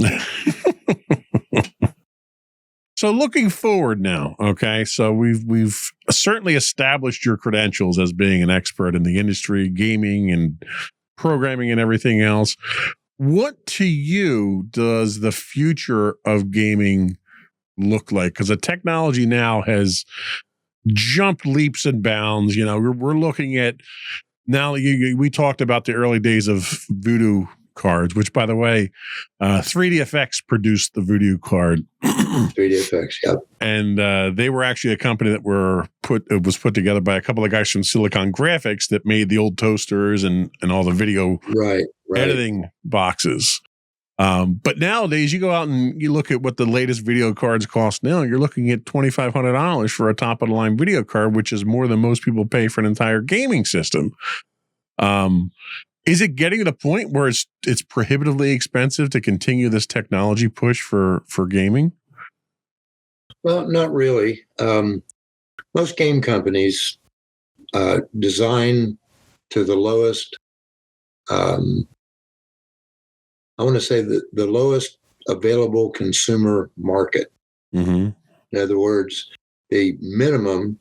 [SPEAKER 2] So looking forward now, okay? So we've certainly established your credentials as being an expert in the industry, gaming and programming and everything else. What to you does the future of gaming look like? Because the technology now has jumped leaps and bounds. We're looking at now. We talked about the early days of Voodoo cards, which, by the way, 3DFX produced the Voodoo card.
[SPEAKER 6] 3DFX, yep.
[SPEAKER 2] And they were actually a company that was put together by a couple of guys from Silicon Graphics that made the old toasters and all the video editing boxes. But nowadays, you go out and you look at what the latest video cards cost now. You're looking at $2,500 for a top-of-the-line video card, which is more than most people pay for an entire gaming system. Is it getting to the point where it's prohibitively expensive to continue this technology push for gaming?
[SPEAKER 6] Well, not really. Most game companies design to the lowest. I want to say the lowest available consumer market.
[SPEAKER 2] Mm-hmm.
[SPEAKER 6] In other words, the minimum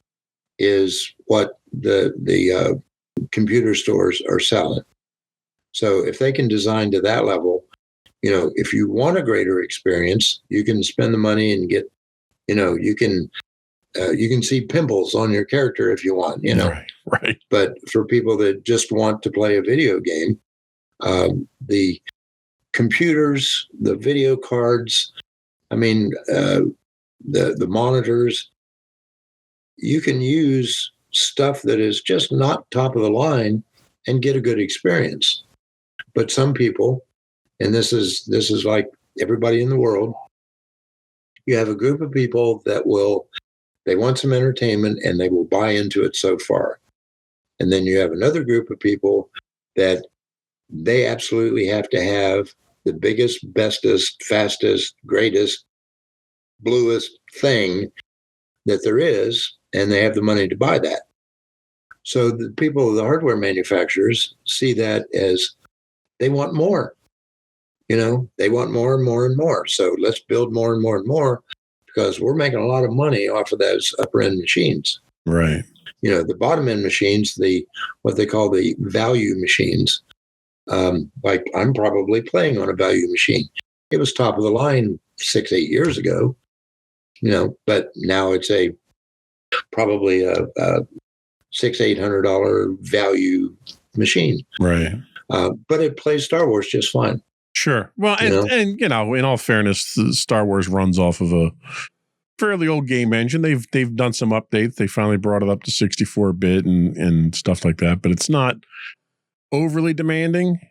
[SPEAKER 6] is what the computer stores are selling. So if they can design to that level, if you want a greater experience, you can spend the money and get, you can see pimples on your character if you want,
[SPEAKER 2] Right.
[SPEAKER 6] But for people that just want to play a video game, the computers, the video cards, the monitors, you can use stuff that is just not top of the line and get a good experience. But some people, and this is like everybody in the world, you have a group of people that they want some entertainment and they will buy into it so far. And then you have another group of people that they absolutely have to have the biggest, bestest, fastest, greatest, bluest thing that there is, and they have the money to buy that. So the people, the hardware manufacturers, see that as they want more. They want more and more and more. So let's build more and more and more because we're making a lot of money off of those upper end machines.
[SPEAKER 2] Right.
[SPEAKER 6] The bottom end machines, what they call the value machines. Like I'm probably playing on a value machine. It was top of the line 6-8 years ago, but now it's probably a $600-800 value machine.
[SPEAKER 2] Right.
[SPEAKER 6] But it plays Star Wars just fine.
[SPEAKER 2] Sure. Well, and in all fairness, Star Wars runs off of a fairly old game engine. They've done some updates. They finally brought it up to 64-bit and stuff like that, but it's not overly demanding.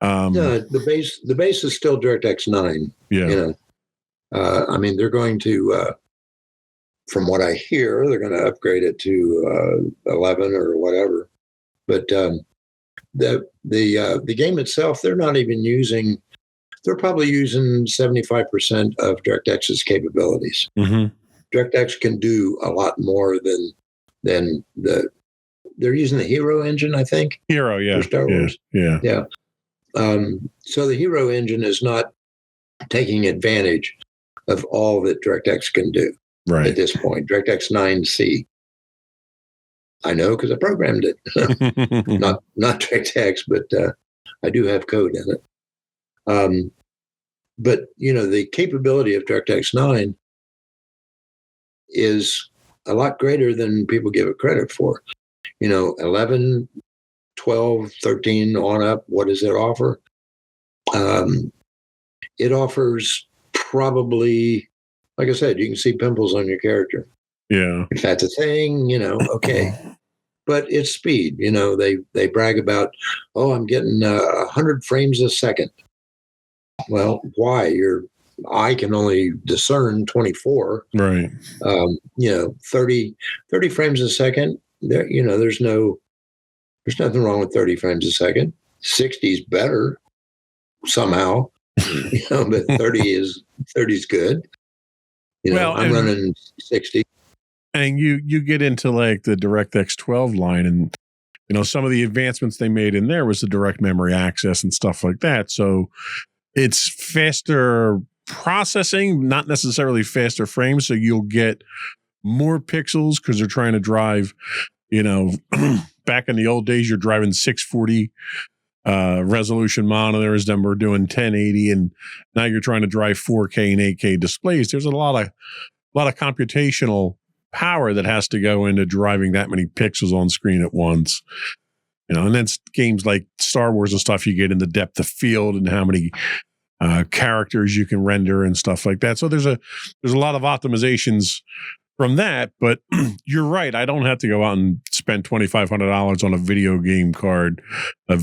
[SPEAKER 6] No, the base is still DirectX 9.
[SPEAKER 2] Yeah.
[SPEAKER 6] They're going to, from what I hear, they're going to upgrade it to 11 or whatever. But the game itself, they're not even using. They're probably using 75% of DirectX's capabilities.
[SPEAKER 2] Mm-hmm.
[SPEAKER 6] DirectX can do a lot more than they're using the Hero engine, I think.
[SPEAKER 2] Hero, yeah.
[SPEAKER 6] For Star Wars.
[SPEAKER 2] Yeah.
[SPEAKER 6] So the Hero engine is not taking advantage of all that DirectX can do at this point. DirectX 9C. I know because I programmed it. not DirectX, but I do have code in it. But the capability of DirectX 9 is a lot greater than people give it credit for. 11, 12, 13 on up, what does it offer? It offers probably, like I said, you can see pimples on your character.
[SPEAKER 2] Yeah.
[SPEAKER 6] If that's a thing, okay. But it's speed. They brag about, I'm getting 100 frames a second. Well, why? Your eye can only discern 24.
[SPEAKER 2] Right.
[SPEAKER 6] 30 frames a second. There's nothing wrong with 30 frames a second. 60 is better somehow, but 30 is good. I'm running 60.
[SPEAKER 2] And you get into like the DirectX 12 line, and some of the advancements they made in there was the direct memory access and stuff like that. So it's faster processing, not necessarily faster frames. So you'll get more pixels because they're trying to drive, back in the old days, you're driving 640 resolution monitors, then we're doing 1080, and now you're trying to drive 4K and 8K displays. There's a lot of computational power that has to go into driving that many pixels on screen at once. And then games like Star Wars and stuff, you get in the depth of field and how many characters you can render and stuff like that. So there's a lot of optimizations from that, but you're right. I don't have to go out and spend $2,500 on a video game card, a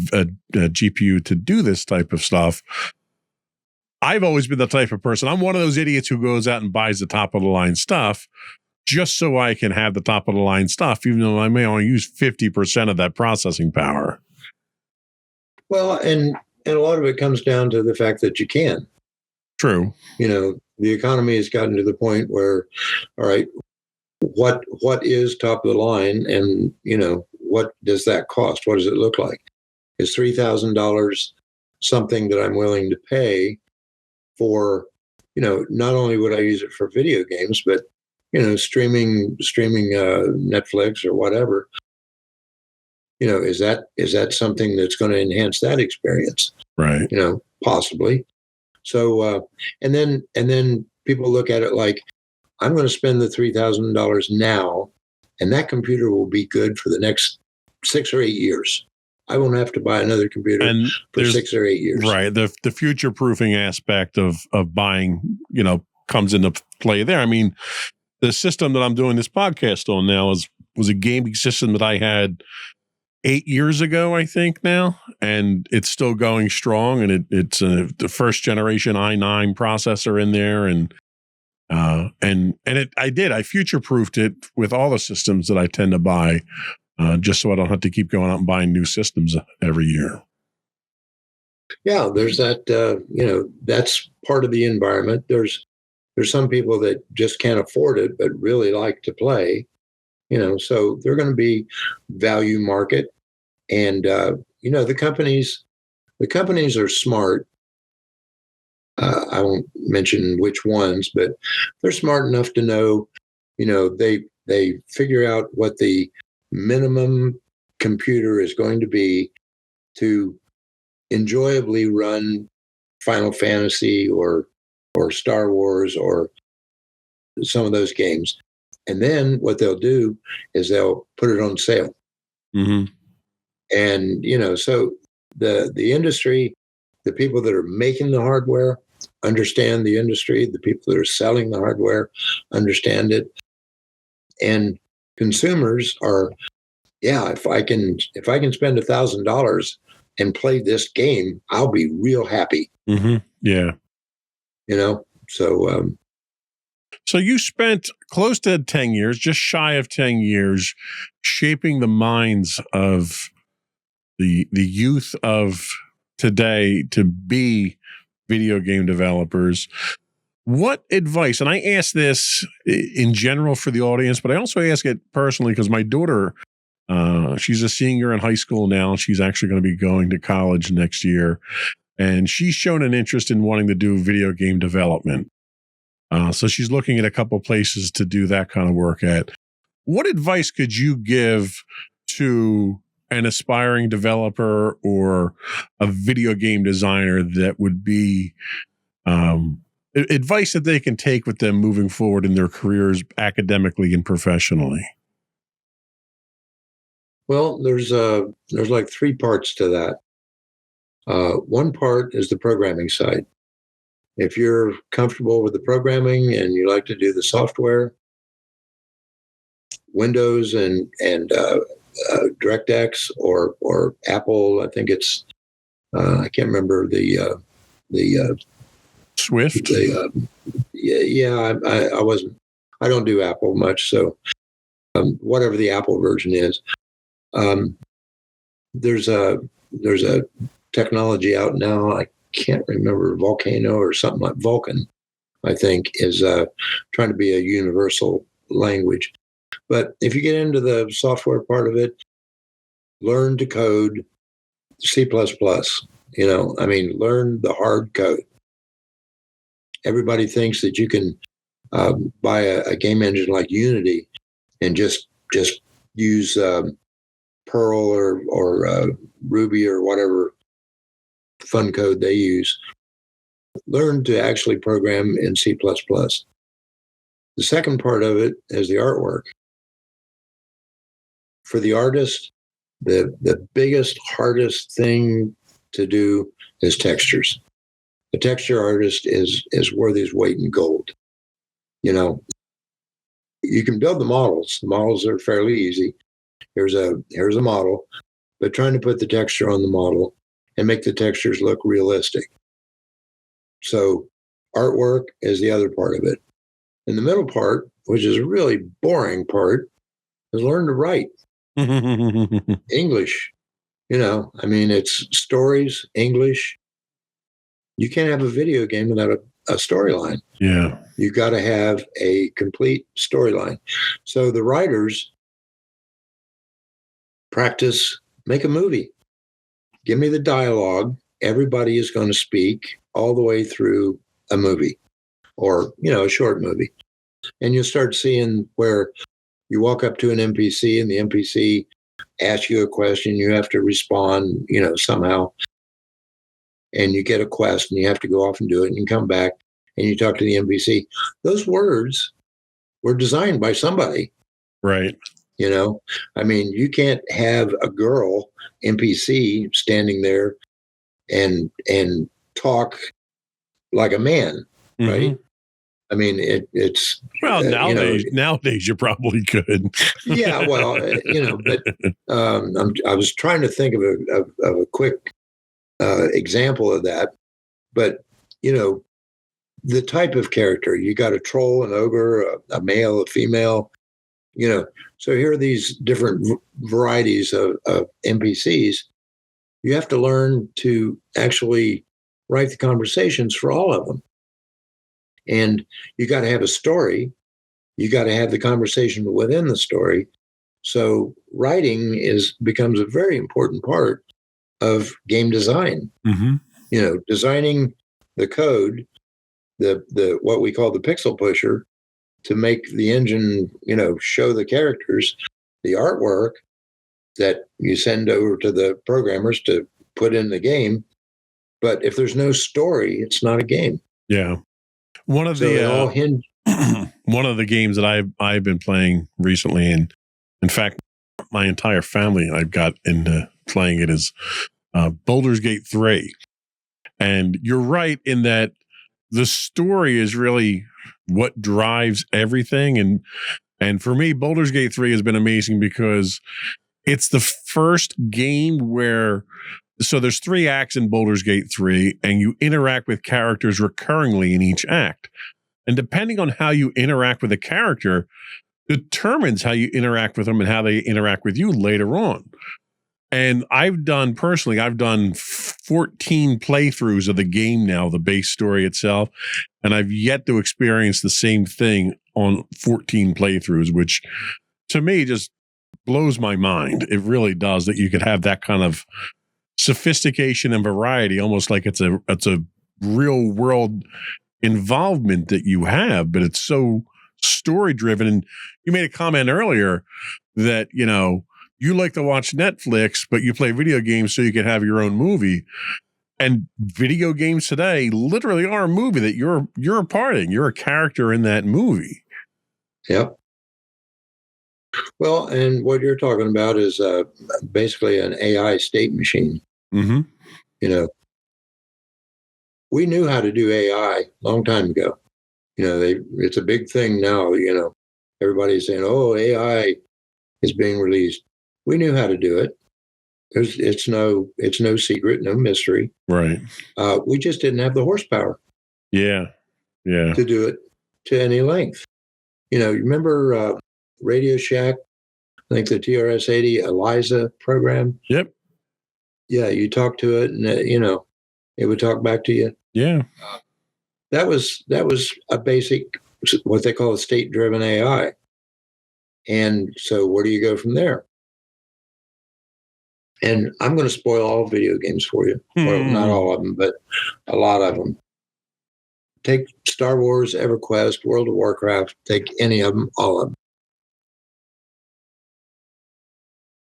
[SPEAKER 2] GPU to do this type of stuff. I've always been the type of person, I'm one of those idiots who goes out and buys the top of the line stuff just so I can have the top of the line stuff, even though I may only use 50% of that processing power.
[SPEAKER 6] Well, and a lot of it comes down to the fact that you can.
[SPEAKER 2] True.
[SPEAKER 6] The economy has gotten to the point where, all right, what is top of the line, and what does that cost? What does it look like? Is $3,000 something that I'm willing to pay for? Not only would I use it for video games, but streaming Netflix or whatever. Is that something that's going to enhance that experience?
[SPEAKER 2] Right.
[SPEAKER 6] Possibly. So, and then people look at it like, I'm going to spend the $3,000 now, and that computer will be good for the next 6 or 8 years. I won't have to buy another computer for 6 or 8 years. Right.
[SPEAKER 2] The future proofing aspect of buying, comes into play there. I mean, the system that I'm doing this podcast on now was a gaming system that I had 8 years ago, I think now, and it's still going strong. And it's the first generation i9 processor in there, I future-proofed it with all the systems that I tend to buy, just so I don't have to keep going out and buying new systems every year.
[SPEAKER 6] Yeah, there's that. That's part of the environment. There's some people that just can't afford it, but really like to play. So they're going to be value market. And, the companies are smart. I won't mention which ones, but they're smart enough to know, they figure out what the minimum computer is going to be to enjoyably run Final Fantasy or Star Wars or some of those games. And then what they'll do is they'll put it on sale.
[SPEAKER 2] Mm-hmm.
[SPEAKER 6] And, so the industry, the people that are making the hardware understand the industry. The people that are selling the hardware understand it. And consumers are, if I can spend $1,000 and play this game, I'll be real happy.
[SPEAKER 2] Mm-hmm. Yeah. So you spent close to 10 years, just shy of 10 years, shaping the minds of the youth of today to be video game developers. What advice, and I ask this in general for the audience, but I also ask it personally because my daughter, she's a senior in high school now. She's actually going to be going to college next year. And she's shown an interest in wanting to do video game development. So she's looking at a couple places to do that kind of work at. What advice could you give to an aspiring developer or a video game designer that would be advice that they can take with them moving forward in their careers academically and professionally?
[SPEAKER 6] Well, there's like three parts to that. One part is the programming side. If you're comfortable with the programming and you like to do the software, Windows and DirectX or Apple, I think it's I can't remember the
[SPEAKER 2] Swift.
[SPEAKER 6] I don't do Apple much, so whatever the Apple version is, there's a technology out now. I can't remember, Volcano or something like Vulkan, I think, is trying to be a universal language. But if you get into the software part of it, learn to code C++. Learn the hard code. Everybody thinks that you can buy a game engine like Unity and just use Perl or Ruby or whatever fun code they use. Learn to actually program in C++. The second part of it is the artwork. For the artist, the biggest, hardest thing to do is textures. A texture artist is worth his weight in gold. You can build the models. The models are fairly easy. Here's a model, but trying to put the texture on the model and make the textures look realistic. So artwork is the other part of it. And the middle part, which is a really boring part, is learn to write. English. It's stories, English. You can't have a video game without a storyline.
[SPEAKER 2] Yeah.
[SPEAKER 6] You got to have a complete storyline. So the writers practice, make a movie. Give me the dialogue. Everybody is going to speak all the way through a movie or, a short movie. And you'll start seeing where you walk up to an NPC and the NPC asks you a question. You have to respond, somehow. And you get a quest and you have to go off and do it. And you come back and you talk to the NPC. Those words were designed by somebody.
[SPEAKER 2] Right.
[SPEAKER 6] You can't have a girl NPC standing there and talk like a man, right? It's
[SPEAKER 2] nowadays you probably could.
[SPEAKER 6] Yeah, well, but I was trying to think of a quick example of that. But the type of character, you got a troll, an ogre, a male, a female. So here are these different varieties of NPCs. You have to learn to actually write the conversations for all of them. And you got to have a story. You got to have the conversation within the story. So writing becomes a very important part of game design. Mm-hmm. Designing the code, the what we call the pixel pusher, to make the engine, show the characters, the artwork that you send over to the programmers to put in the game. But if there's no story, it's not a game.
[SPEAKER 2] Yeah. One of the games that I've been playing recently, and in fact, my entire family, I've got into playing it, is Baldur's Gate 3. And you're right in that the story is really what drives everything. And for me, Baldur's Gate 3 has been amazing because it's the first game where, so there's 3 acts in Baldur's Gate 3, and you interact with characters recurringly in each act. And depending on how you interact with a character determines how you interact with them and how they interact with you later on. And I've done 14 playthroughs of the game now, the base story itself, and I've yet to experience the same thing on 14 playthroughs, which to me just blows my mind. It really does, that you could have that kind of sophistication and variety, almost like it's a real world involvement that you have, but it's so story driven. And you made a comment earlier that, you like to watch Netflix, but you play video games so you can have your own movie. And video games today literally are a movie that you're a part in. You're a character in that movie.
[SPEAKER 6] Yep. Well, and what you're talking about is basically an AI state machine.
[SPEAKER 2] Mm-hmm.
[SPEAKER 6] You know, we knew how to do AI a long time ago. You know, it's a big thing now. You know, everybody's saying, "Oh, AI is being released." We knew how to do it. It's no secret, no mystery.
[SPEAKER 2] Right.
[SPEAKER 6] We just didn't have the horsepower.
[SPEAKER 2] Yeah.
[SPEAKER 6] To do it to any length. You know, you remember Radio Shack? I think the TRS-80 ELIZA program.
[SPEAKER 2] Yep.
[SPEAKER 6] Yeah, you talk to it, and it would talk back to you.
[SPEAKER 2] Yeah.
[SPEAKER 6] That was a basic, what they call a state-driven AI. And so, where do you go from there? And I'm going to spoil all video games for you. Well, not all of them, but a lot of them. Take Star Wars, EverQuest, World of Warcraft, take any of them, all of them.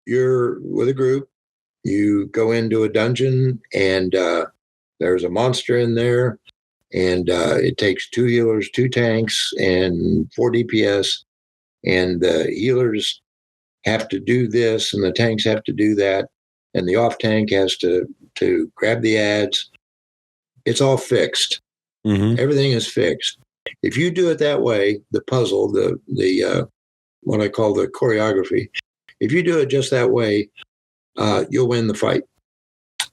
[SPEAKER 6] You're with a group, you go into a dungeon, and there's a monster in there, and it takes 2 healers, 2 tanks, and 4 DPS, and the healers have to do this, and the tanks have to do that, and the off tank has to grab the ads. It's all fixed.
[SPEAKER 2] Mm-hmm.
[SPEAKER 6] Everything is fixed. If you do it that way, the puzzle, the what I call the choreography, if you do it just that way, you'll win the fight.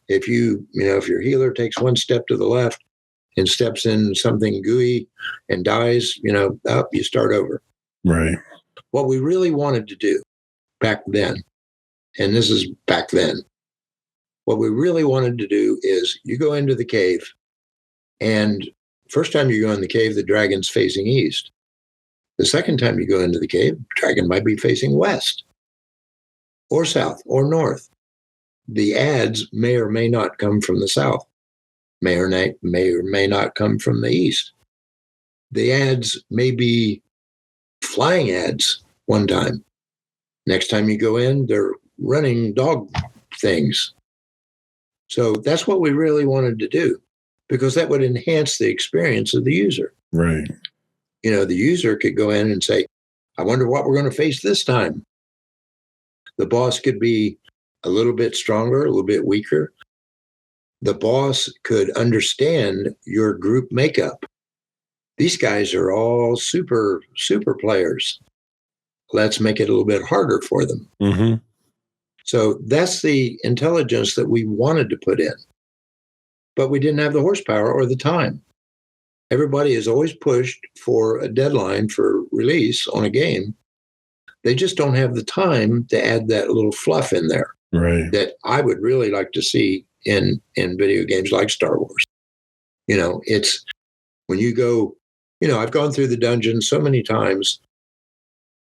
[SPEAKER 6] If if your healer takes 1 step to the left and steps in something gooey and dies, up, you start over.
[SPEAKER 2] Right.
[SPEAKER 6] What we really wanted to do back then, and this is back then, what we really wanted to do is you go into the cave, and first time you go in the cave, the dragon's facing east. The second time you go into the cave, the dragon might be facing west or south or north. The ads may or may not come from the south, may or may not come from the east. The ads may be flying ads one time. Next time you go in, they're running dog things. So that's what we really wanted to do, because that would enhance the experience of the user.
[SPEAKER 2] Right.
[SPEAKER 6] The user could go in and say, I wonder what we're going to face this time. The boss could be a little bit stronger, a little bit weaker. The boss could understand your group makeup. These guys are all super players. Let's make it a little bit harder for them.
[SPEAKER 2] Mm-hmm.
[SPEAKER 6] So that's the intelligence that we wanted to put in. But we didn't have the horsepower or the time. Everybody is always pushed for a deadline for release on a game. They just don't have the time to add that little fluff in there.
[SPEAKER 2] Right.
[SPEAKER 6] That I would really like to see in video games like Star Wars. It's when you go, I've gone through the dungeon so many times,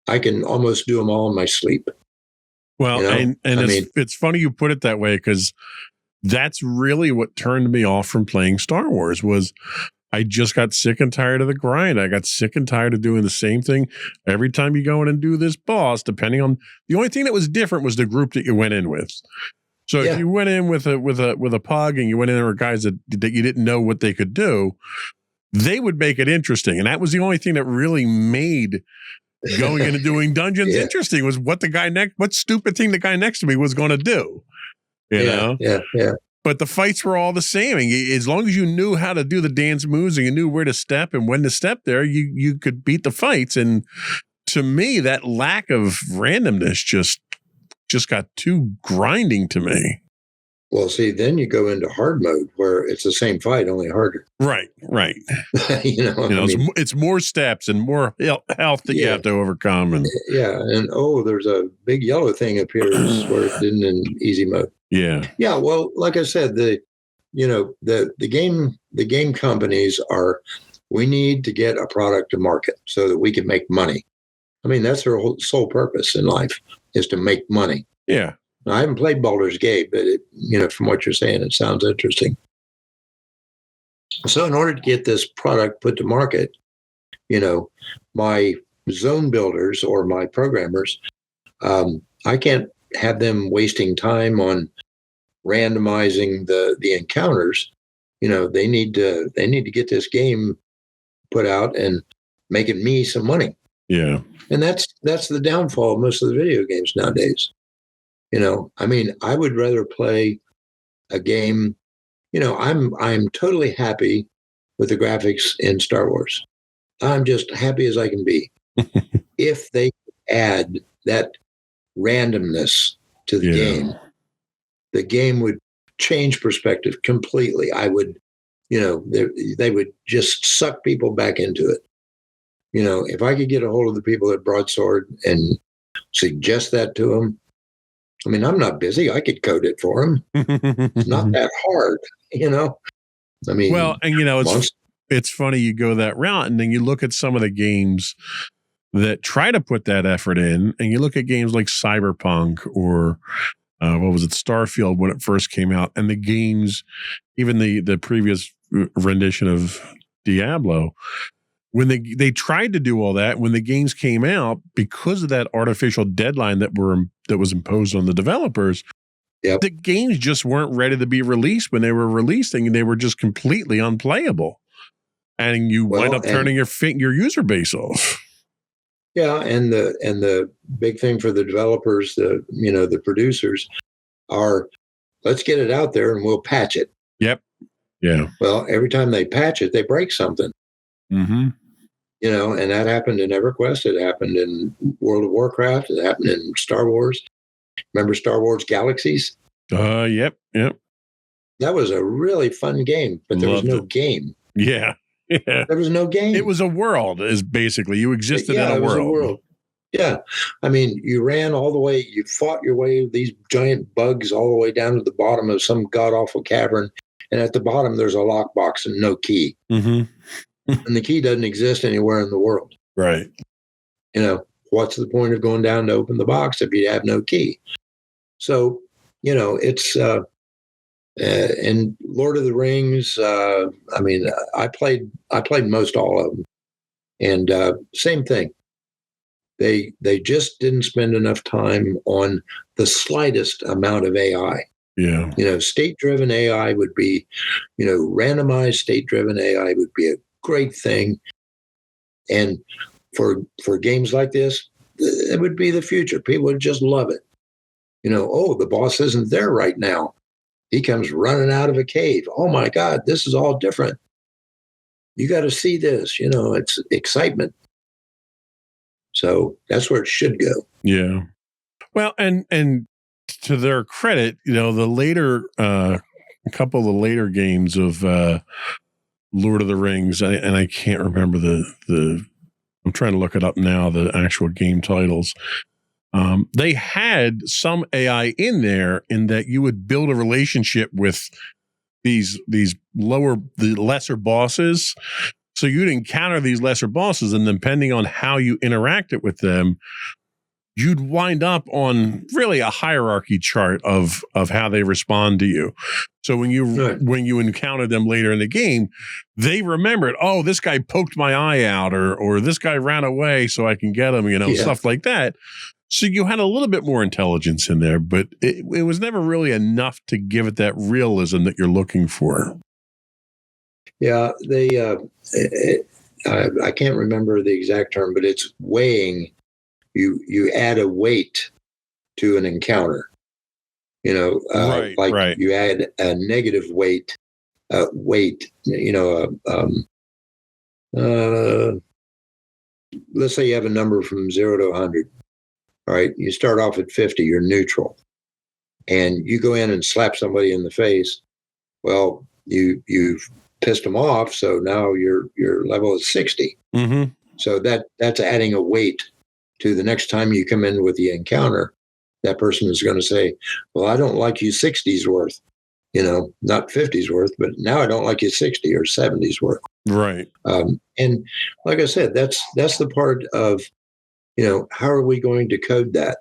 [SPEAKER 6] I can almost do them all in my sleep.
[SPEAKER 2] Well, it's funny you put it that way, because that's really what turned me off from playing Star Wars. Was I just got sick and tired of the grind. I got sick and tired of doing the same thing every time you go in and do this boss. Depending on the only thing that was different was the group that you went in with. So if you went in with a pug and you went in there with guys that you didn't know what they could do, they would make it interesting, and that was the only thing that really made going in and doing dungeons interesting. Was what stupid thing the guy next to me was going to do. You know?
[SPEAKER 6] Yeah.
[SPEAKER 2] But the fights were all the same. As long as you knew how to do the dance moves and you knew where to step and when to step there, you could beat the fights. And to me, that lack of randomness just got too grinding to me.
[SPEAKER 6] Well, see, then you go into hard mode where it's the same fight, only harder.
[SPEAKER 2] Right. It's more steps and more health that you have to overcome. And
[SPEAKER 6] there's a big yellow thing appears where it didn't in easy mode.
[SPEAKER 2] Yeah.
[SPEAKER 6] Yeah. Well, like I said, the game companies we need to get a product to market so that we can make money. I mean, that's their whole sole purpose in life, is to make money.
[SPEAKER 2] Yeah.
[SPEAKER 6] Now, I haven't played Baldur's Gate, but from what you're saying, it sounds interesting. So in order to get this product put to market, my zone builders or my programmers, I can't have them wasting time on randomizing the encounters. They need to get this game put out and making me some money.
[SPEAKER 2] Yeah.
[SPEAKER 6] And that's the downfall of most of the video games nowadays. I would rather play a game. I'm totally happy with the graphics in Star Wars. I'm just happy as I can be. If they add that randomness to the game would change perspective completely. I would, they would just suck people back into it. If I could get a hold of the people at Broadsword and suggest that to them, I mean, I'm not busy. I could code it for them. It's not that hard, I mean,
[SPEAKER 2] well, and it's funny you go that route, and then you look at some of the games that try to put that effort in, and you look at games like Cyberpunk or what was it, Starfield when it first came out, and the games, even the previous rendition of Diablo, when they tried to do all that, when the games came out, because of that artificial deadline that was imposed on the developers, the games just weren't ready to be released when they were releasing, and they were just completely unplayable. And you wind up turning your user base off.
[SPEAKER 6] Yeah, and the big thing for the developers, the producers, are let's get it out there and we'll patch it.
[SPEAKER 2] Yep. Yeah.
[SPEAKER 6] Well, every time they patch it, they break something.
[SPEAKER 2] Mm-hmm.
[SPEAKER 6] And that happened in EverQuest. It happened in World of Warcraft. It happened in Star Wars. Remember Star Wars Galaxies?
[SPEAKER 2] Yep.
[SPEAKER 6] That was a really fun game, but there was no game.
[SPEAKER 2] Yeah. Yeah.
[SPEAKER 6] There was no game.
[SPEAKER 2] It was a world, is basically you existed in a world.
[SPEAKER 6] It was a world. Yeah. I mean, you ran all the way, you fought your way these giant bugs all the way down to the bottom of some god-awful cavern. And at the bottom, there's a lockbox and no key.
[SPEAKER 2] Mm-hmm.
[SPEAKER 6] And the key doesn't exist anywhere in the world.
[SPEAKER 2] Right.
[SPEAKER 6] What's the point of going down to open the box if you have no key? So, it's and Lord of the Rings. I mean, I played most all of them, and same thing. They just didn't spend enough time on the slightest amount of AI.
[SPEAKER 2] Yeah.
[SPEAKER 6] State-driven AI would be, randomized state-driven AI would be a great thing. And for games like this, it would be the future. People would just love it. The boss isn't there right now. He comes running out of a cave. Oh my God, this is all different. You got to see this. It's excitement. So that's where it should go.
[SPEAKER 2] Yeah. Well, and to their credit, the later, a couple of the later games of Lord of the Rings, and I can't remember the. I'm trying to look it up now. The actual game titles. They had some AI in there, in that you would build a relationship with the lesser bosses. So you'd encounter these lesser bosses, and depending on how you interacted with them, you'd wind up on really a hierarchy chart of how they respond to you. So when you encountered them later in the game, they remembered, oh, this guy poked my eye out, or this guy ran away so I can get him, stuff like that. So you had a little bit more intelligence in there, but it was never really enough to give it that realism that you're looking for.
[SPEAKER 6] Yeah, I can't remember the exact term, but it's weighing. You add a weight to an encounter.
[SPEAKER 2] Right.
[SPEAKER 6] You add a negative weight. Let's say you have a number from 0 to 100. All right, you start off at 50. You're neutral, and you go in and slap somebody in the face. Well, you've pissed them off, so now your level is 60.
[SPEAKER 2] Mm-hmm.
[SPEAKER 6] So that's adding a weight to the next time you come in with the encounter. That person is going to say, well, I don't like you 60's worth, not 50's worth, but now I don't like you 60 or 70's worth.
[SPEAKER 2] Right.
[SPEAKER 6] And like I said, that's the part of, how are we going to code that?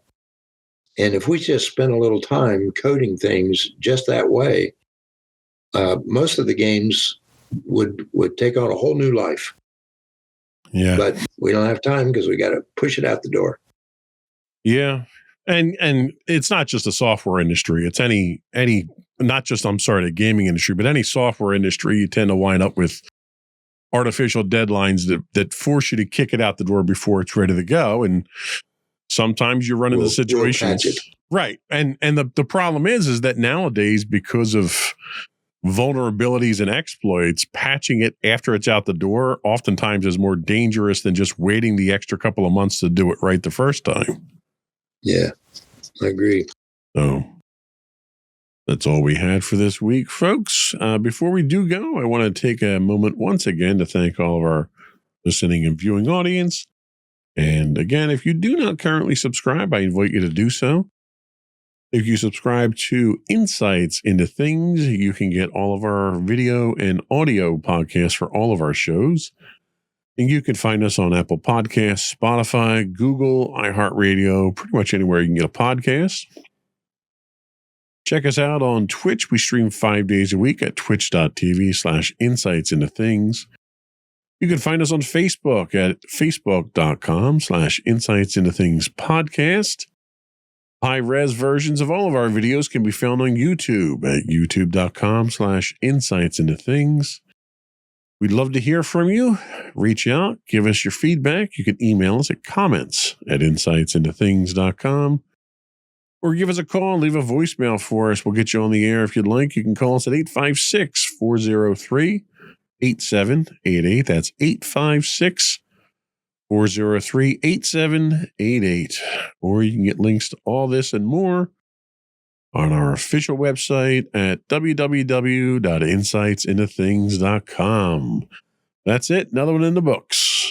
[SPEAKER 6] And if we just spend a little time coding things just that way, most of the games would take on a whole new life.
[SPEAKER 2] Yeah.
[SPEAKER 6] But we don't have time because we got to push it out the door.
[SPEAKER 2] Yeah. And it's not just the software industry. It's any not just, I'm sorry, the gaming industry, but any software industry, you tend to wind up with artificial deadlines that force you to kick it out the door before it's ready to go. And sometimes you run into situations. Right. And the problem is that nowadays, because of vulnerabilities and exploits, patching it after it's out the door oftentimes is more dangerous than just waiting the extra couple of months to do it right the first time.
[SPEAKER 6] Yeah, I agree.
[SPEAKER 2] So that's all we had for this week, folks. Before we do go, I want to take a moment once again to thank all of our listening and viewing audience. And again, if you do not currently subscribe, I invite you to do so. If you subscribe to Insights into Things, you can get all of our video and audio podcasts for all of our shows. And you can find us on Apple Podcasts, Spotify, Google, iHeartRadio, pretty much anywhere you can get a podcast. Check us out on Twitch. We stream 5 days a week at twitch.tv/insights into things. You can find us on Facebook at facebook.com/insights into things podcast. High-res versions of all of our videos can be found on YouTube at youtube.com/insights into things. We'd love to hear from you. Reach out, give us your feedback. You can email us at comments@insightsintothings.com. Or give us a call and leave a voicemail for us. We'll get you on the air if you'd like. You can call us at 856-403-8788. That's 856-403-8788. Or you can get links to all this and more on our official website at www.insightsintothings.com. That's it. Another one in the books.